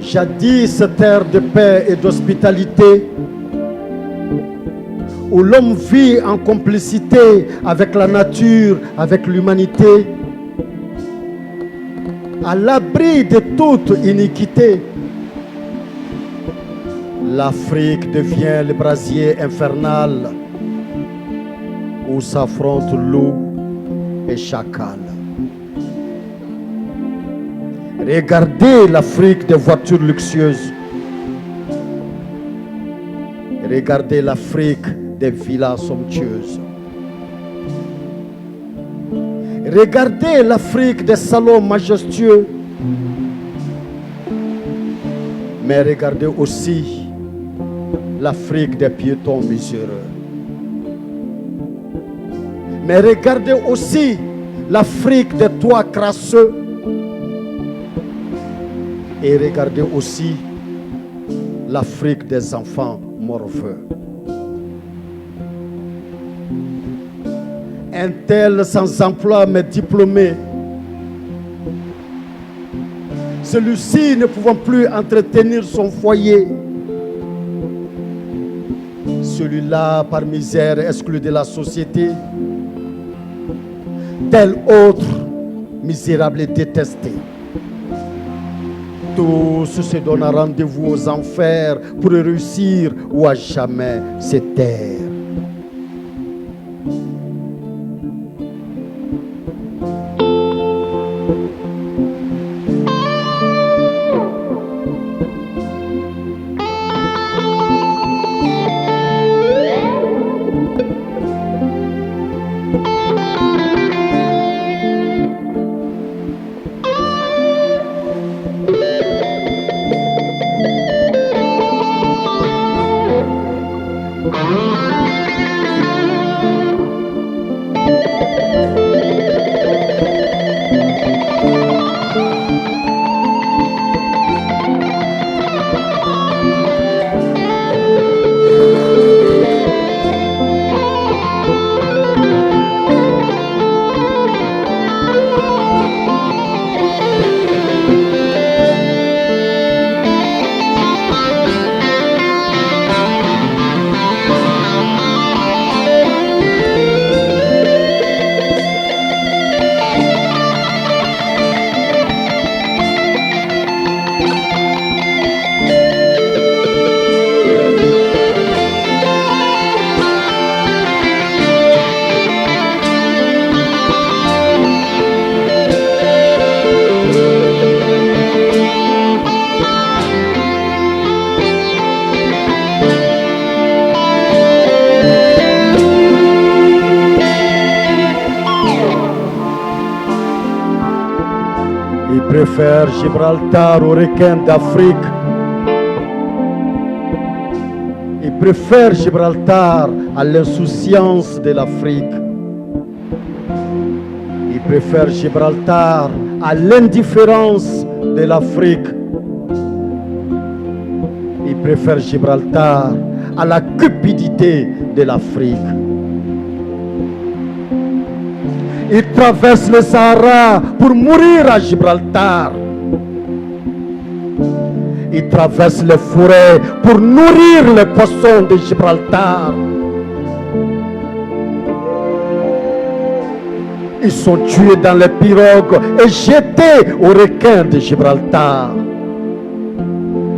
Jadis terre de paix et d'hospitalité, où l'homme vit en complicité avec la nature, avec l'humanité, à l'abri de toute iniquité. L'Afrique devient le brasier infernal où s'affrontent loup et chacal. Regardez l'Afrique des voitures luxueuses. Regardez l'Afrique des villas somptueuses. Regardez l'Afrique des salons majestueux. Mais regardez aussi l'Afrique des piétons miséreux. Mais regardez aussi l'Afrique des toits crasseux. Et regardez aussi l'Afrique des enfants morveux. Un tel sans emploi mais diplômé, celui-ci ne pouvant plus entretenir son foyer, celui-là par misère exclu de la société, tel autre misérable et détesté. Tous se donnent rendez-vous aux enfers pour réussir ou à jamais se taire. Préfère Gibraltar aux requins d'Afrique. Il préfère Gibraltar à l'insouciance de l'Afrique. Il préfère Gibraltar à l'indifférence de l'Afrique. Il préfère Gibraltar à la cupidité de l'Afrique. Il traverse le Sahara pour mourir à Gibraltar. Il traverse les forêts pour nourrir les poissons de Gibraltar. Ils sont tués dans les pirogues et jetés aux requins de Gibraltar.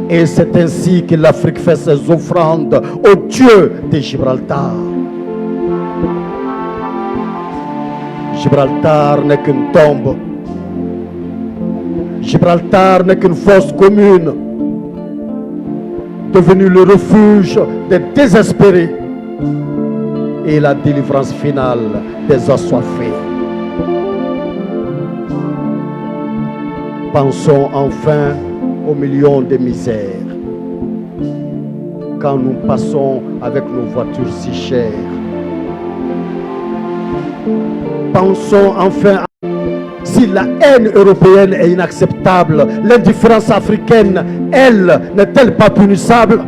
Et c'est ainsi que l'Afrique fait ses offrandes aux dieux de Gibraltar. Gibraltar n'est qu'une tombe. Gibraltar n'est qu'une fosse commune, devenue le refuge des désespérés et la délivrance finale des assoiffés. Pensons enfin aux millions de misères quand nous passons avec nos voitures si chères. Pensons enfin à si la haine européenne est inacceptable, l'indifférence africaine, elle, n'est-elle pas punissable?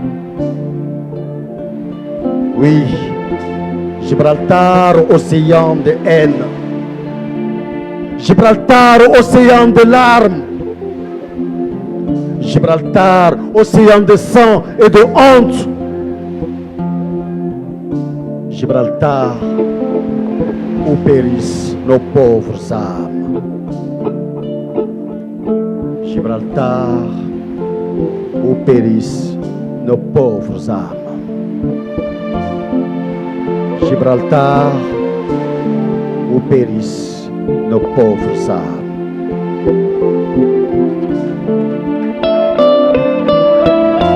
Oui, Gibraltar, océan de haine. Gibraltar, océan de larmes. Gibraltar, océan de sang et de honte. Gibraltar, où périssent nos pauvres âmes. Gibraltar, où périssent nos pauvres âmes. Gibraltar, où périssent nos pauvres âmes.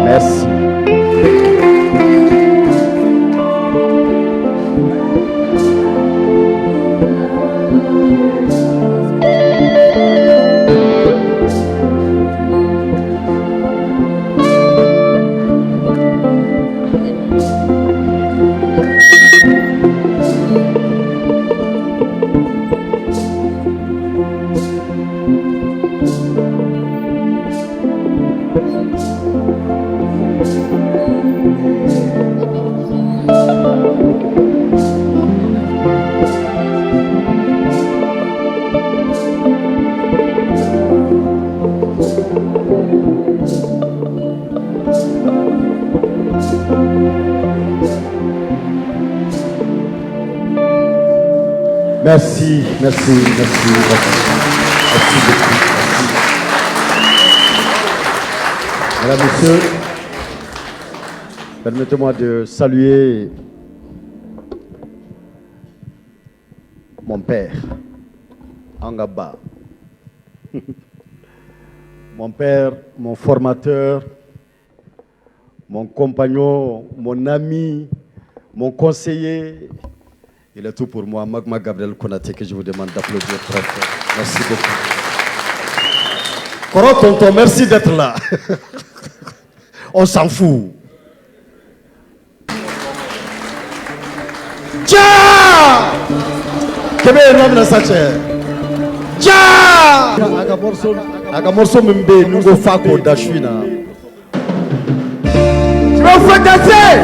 Merci. Merci, merci, merci, merci. Merci beaucoup. Merci. Mesdames, Messieurs, permettez-moi de saluer mon père, Angaba. Mon père, mon formateur, mon compagnon, mon ami, mon conseiller. Il est tout pour moi, Magma Gabriel Konaté, que je vous demande d'applaudir très fort. Merci beaucoup. Koro tonton, merci d'être là. On s'en fout. Tcha! Kebe nom na sache. Tcha! Aga morso mbe nungo fako dashwina. Tu vas faire danser!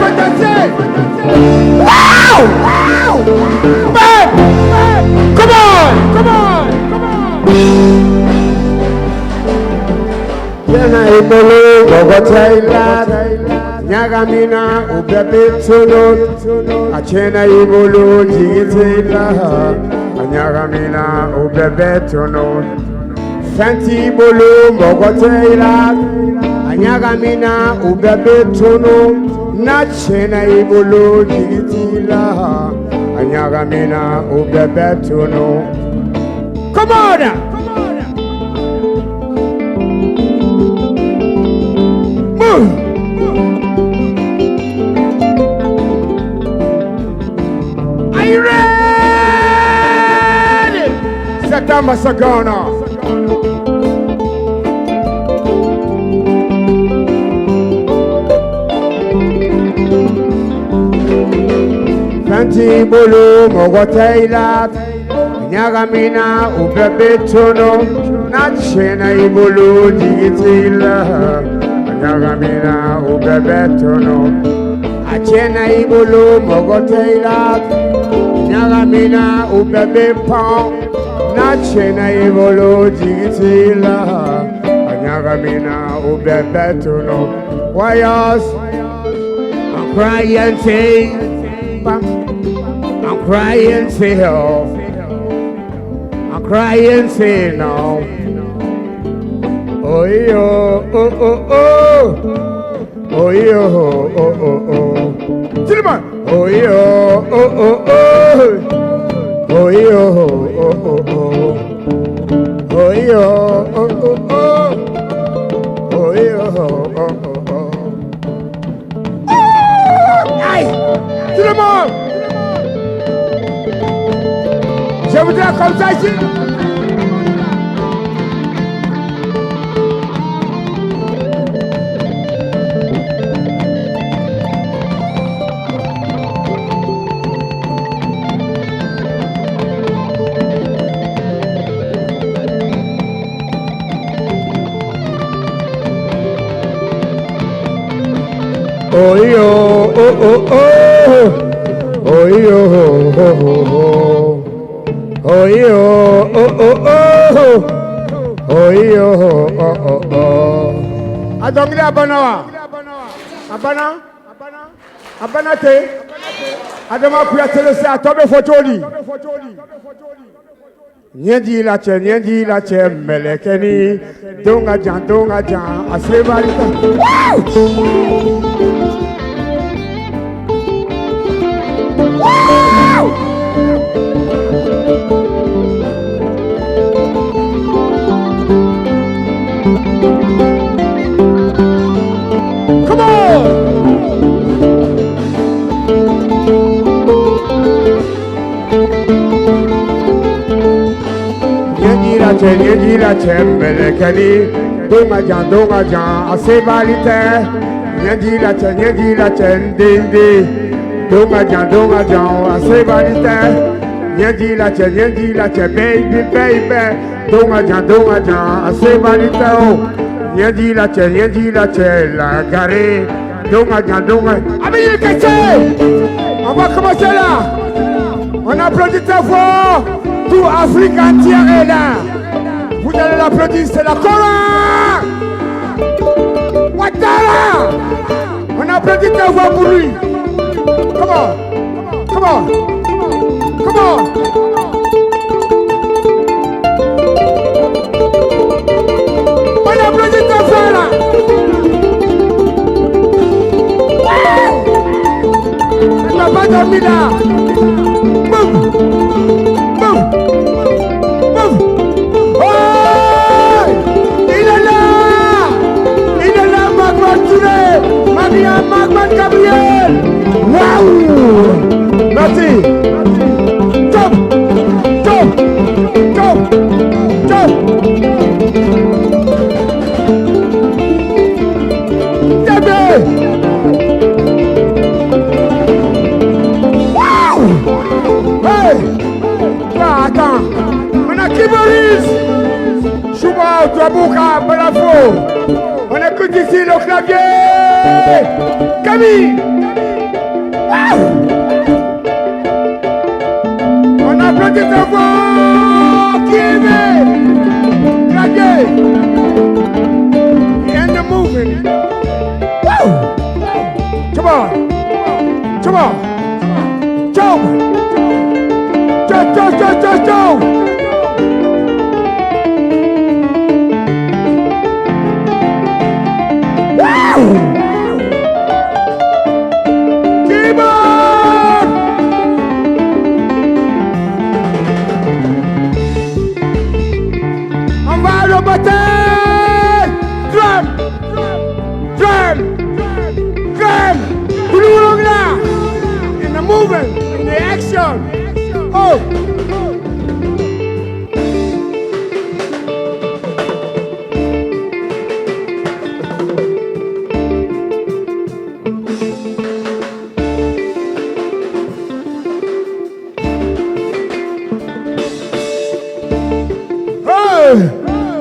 Wow! Wow! Man! Come on! Come on! Come on! Yana ibolo gogotaila nyagamina ubebe tono achena ibolo jigitila nyagamina ubebe tono Santi ibolo gogotaila nyagamina ubebe tono Nachena ibolo jigitila anyagamina ubebetono. Come on! Move! Are you ready? Satama Sagana. Santi bolo mogotaila nyagamina ubebetono nachena ibolo digitila nyagamina ubebetono achena ibolo mogotaila nyagamina ubebepo nachena ibolo digitila nyagamina ubebetono wires I'm crying say I'm crying for help. I'm crying for now. Oh yo, oh oh oh, oh yo, oh oh oh. Gentlemen, oh yo, oh oh oh, oh yo, oh oh oh, oh yo, oh oh oh, oh yo, oh oh oh. Aïe, gentlemen. Je voudrais comme ça ici. Oh yo, oh oh oh, Oh yo oh yo oh yo Adongile abanawa abana te adama kuya telese atobe fotoli Nyendi la che melekeni donga jan asebarita Come on! Nyendi la che melekeni donga jan asebarita Nyendi la che ndende donga jan asebarita Nyendi la che baby donga jan asebarita Nyendi la che la gare donga Amis on va commencer là. On applaudit très fort. Tout Afrique entière est là. Vous allez l'applaudir, c'est la Cora. Ouattara. On applaudit très fort pour lui. Come on. On applaudit très fort là. On n'a pas dormi là. Boum. Il est là, Magman Touré, Magman Gabriel. Waouh! Merci. Top. Waouh! Hey! Attends. On a Kiboris. Chouba, Touabouka, Balafo. On écoute ici le clavier. Camille. On applaudit ta voix. Qui aimait? Clavier. And the moving. Come on. Go. On va le bataille. Drum. Tout le monde là. In the movement, in the action. Oh.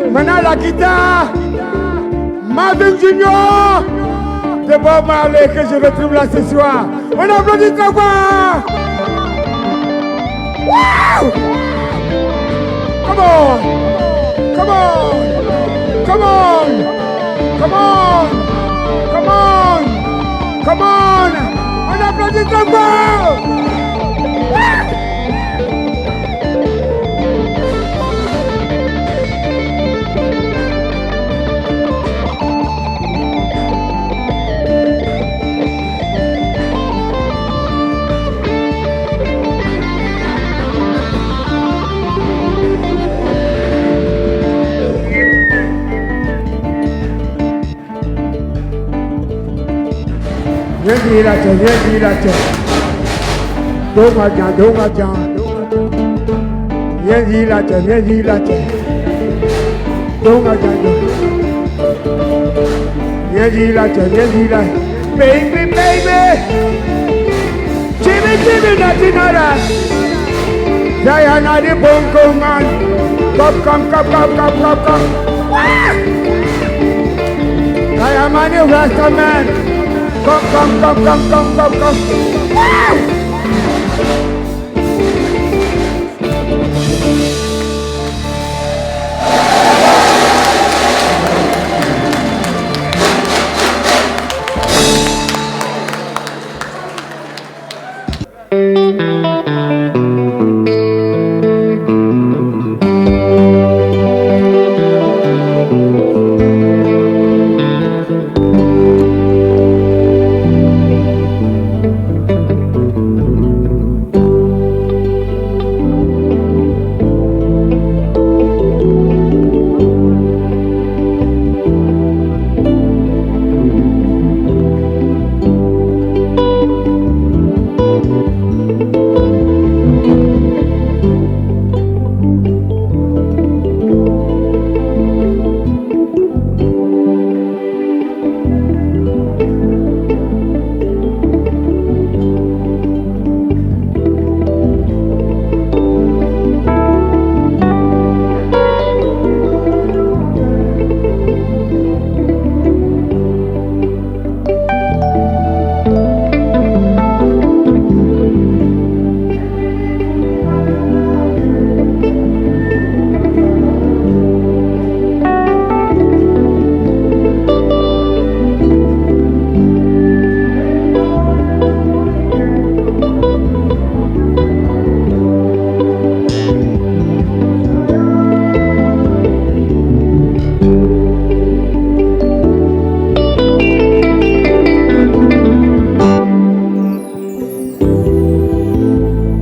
Maintenant la guitare, Marvin Junior de Bob Marley que je retrouve là ce soir. On applaudit très fort. Wow! Come on! On applaudit très fort. Viens la tête. Donga jan. Viens la tête. Donga jan. Viens la tête. Baby. Jimmy, nothing other. Diana the bongo man. Come. I am a Rasta man. Come.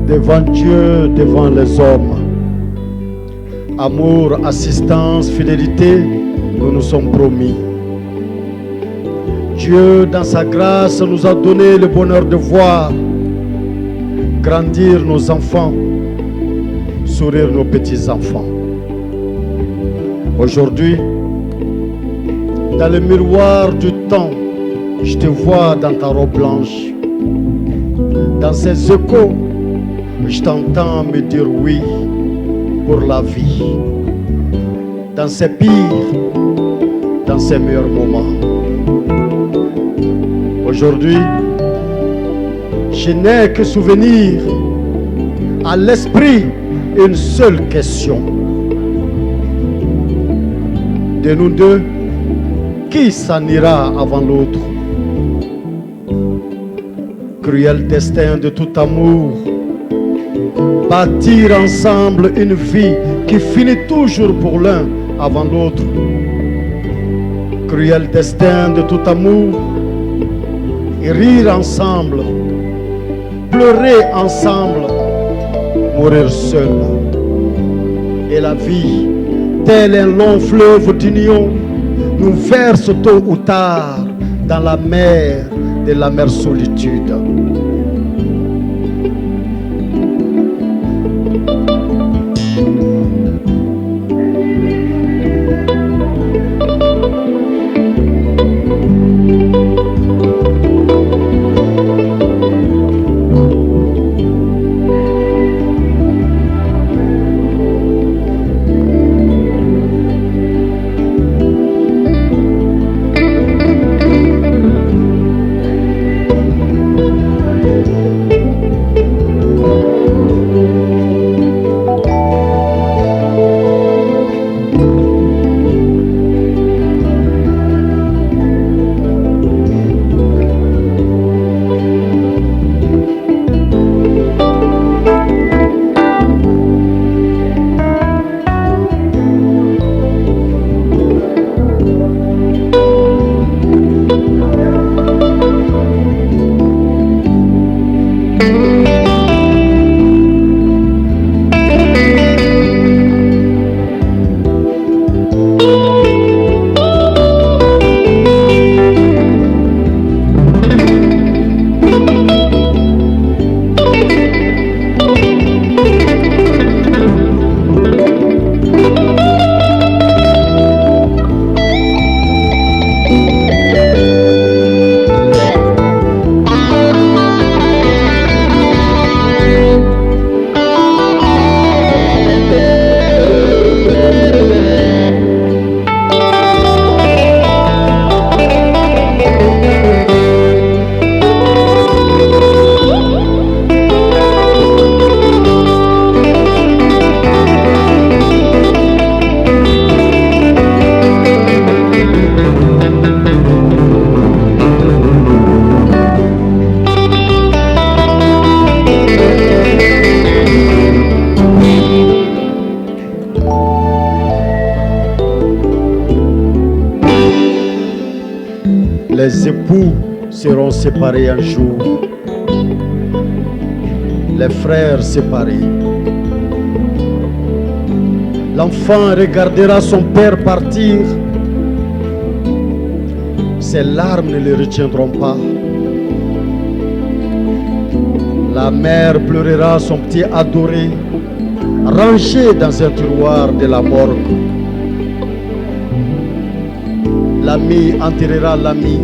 Devant Dieu, devant les hommes. Amour, assistance, fidélité, nous nous sommes promis. Dieu, dans sa grâce, nous a donné le bonheur de voir grandir nos enfants, sourire nos petits-enfants. Aujourd'hui, dans le miroir du temps, je te vois dans ta robe blanche. Dans ces échos, je t'entends me dire oui pour la vie. Dans ses pires, dans ses meilleurs moments. Aujourd'hui, je n'ai que souvenir à l'esprit une seule question. De nous deux, qui s'en ira avant l'autre? Cruel destin de tout amour, bâtir ensemble une vie qui finit toujours pour l'un avant l'autre. Cruel destin de tout amour, et rire ensemble, pleurer ensemble, mourir seul. Et la vie, tel un long fleuve d'union, nous verse tôt ou tard dans la mer de l'amère solitude. Les époux seront séparés un jour, les frères séparés. L'enfant regardera son père partir, ses larmes ne le retiendront pas. La mère pleurera son petit adoré, rangé dans un tiroir de la morgue. L'ami enterrera l'ami.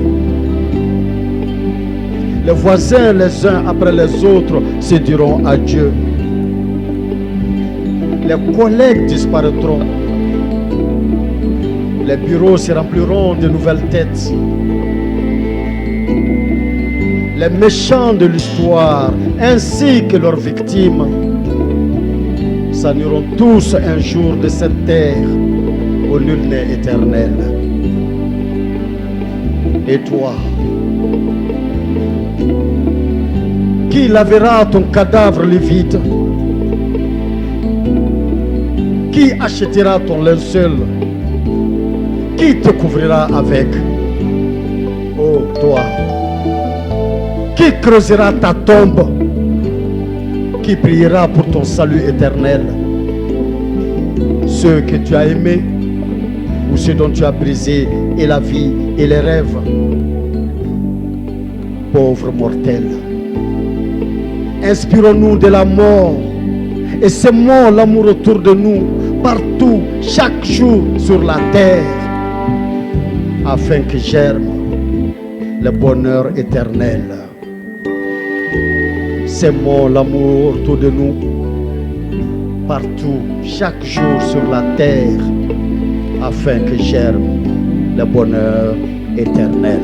Les voisins, les uns après les autres, se diront adieu. Les collègues disparaîtront. Les bureaux se rempliront de nouvelles têtes. Les méchants de l'histoire, ainsi que leurs victimes, s'en iront tous un jour de cette terre où nul n'est éternel. Et toi, qui lavera ton cadavre livide? Qui achètera ton linceul? Qui te couvrira avec? Oh, toi, qui creusera ta tombe? Qui priera pour ton salut éternel? Ceux que tu as aimés ou ceux dont tu as brisé et la vie et les rêves? Pauvres mortels, inspirons-nous de la mort et semons l'amour autour de nous, partout, chaque jour sur la terre, afin que germe le bonheur éternel. Semons l'amour autour de nous, partout, chaque jour sur la terre, afin que germe le bonheur éternel.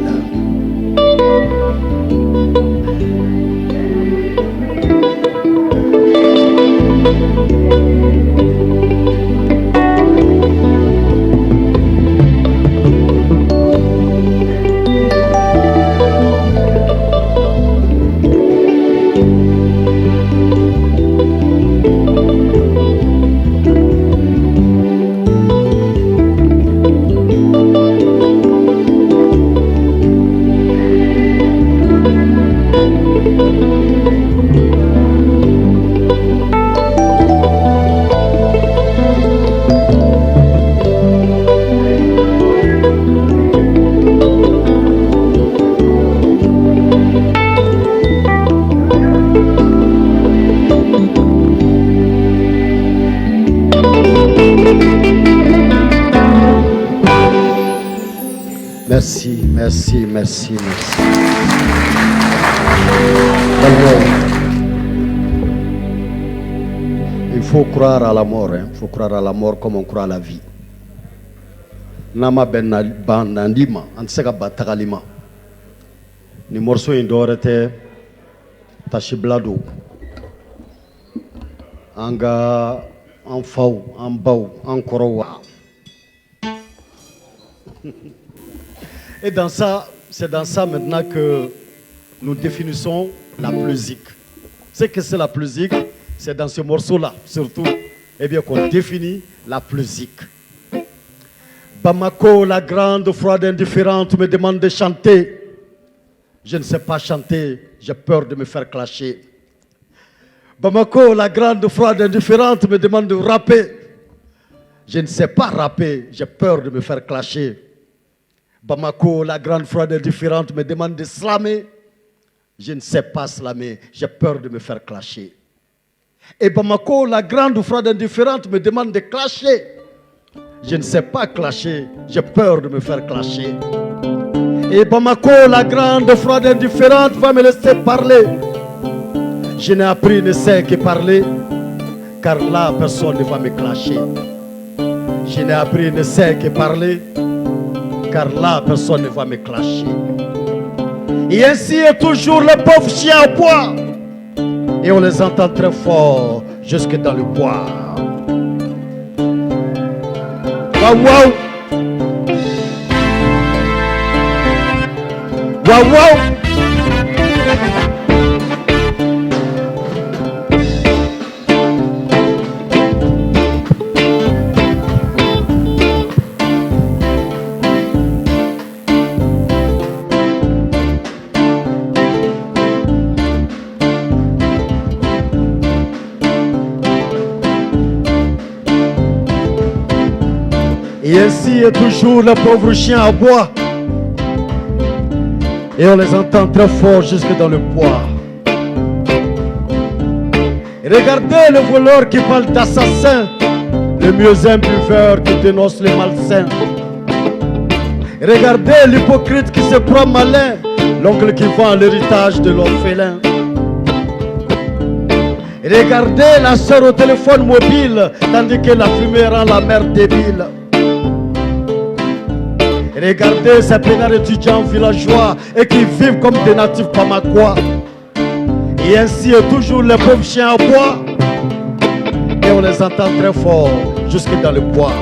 Merci, merci, merci, merci. Il faut croire à la mort, hein. Il faut croire à la mort comme on croit à la vie. Nama ben bandandima, ansega batagalima. Ni morceau indorete tashiblado. Anga anfau, ambau, ankorowa. Et dans ça, c'est dans ça maintenant que nous définissons la musique. C'est que c'est la musique, c'est dans ce morceau-là, surtout, eh bien qu'on définit la musique. Bamako, la grande, froide, indifférente, me demande de chanter. Je ne sais pas chanter, j'ai peur de me faire clasher. Bamako, la grande, froide, indifférente, me demande de rapper. Je ne sais pas rapper, j'ai peur de me faire clasher. Bamako, la grande, froide, indifférente, me demande de slammer. Je ne sais pas slammer, j'ai peur de me faire clasher. Et Bamako, la grande, froide, indifférente, me demande de clasher. Je ne sais pas clasher, j'ai peur de me faire clasher. Et Bamako, la grande, froide, indifférente, va me laisser parler. Je n'ai appris, ne sais que parler, car là, personne ne va me clasher. Je n'ai appris, ne sais que parler, car là, personne ne va me clasher. Et ainsi est toujours le pauvre chien au bois. Et on les entend très fort, jusque dans le bois. Waouh, waouh. Waouh, waouh. Et ainsi est toujours le pauvre chien à bois. Et on les entend très fort jusque dans le bois. Regardez le voleur qui parle d'assassin, le muezzin buveur qui dénonce les malsains. Regardez l'hypocrite qui se prend malin, l'oncle qui vend l'héritage de l'orphelin. Regardez la sœur au téléphone mobile, tandis que la fumée rend la mère débile. Regardez ces peinards étudiants villageois et qui vivent comme des natifs pamaquois. Et ainsi est toujours les pauvres chiens à bois. Et on les entend très fort jusque dans le bois.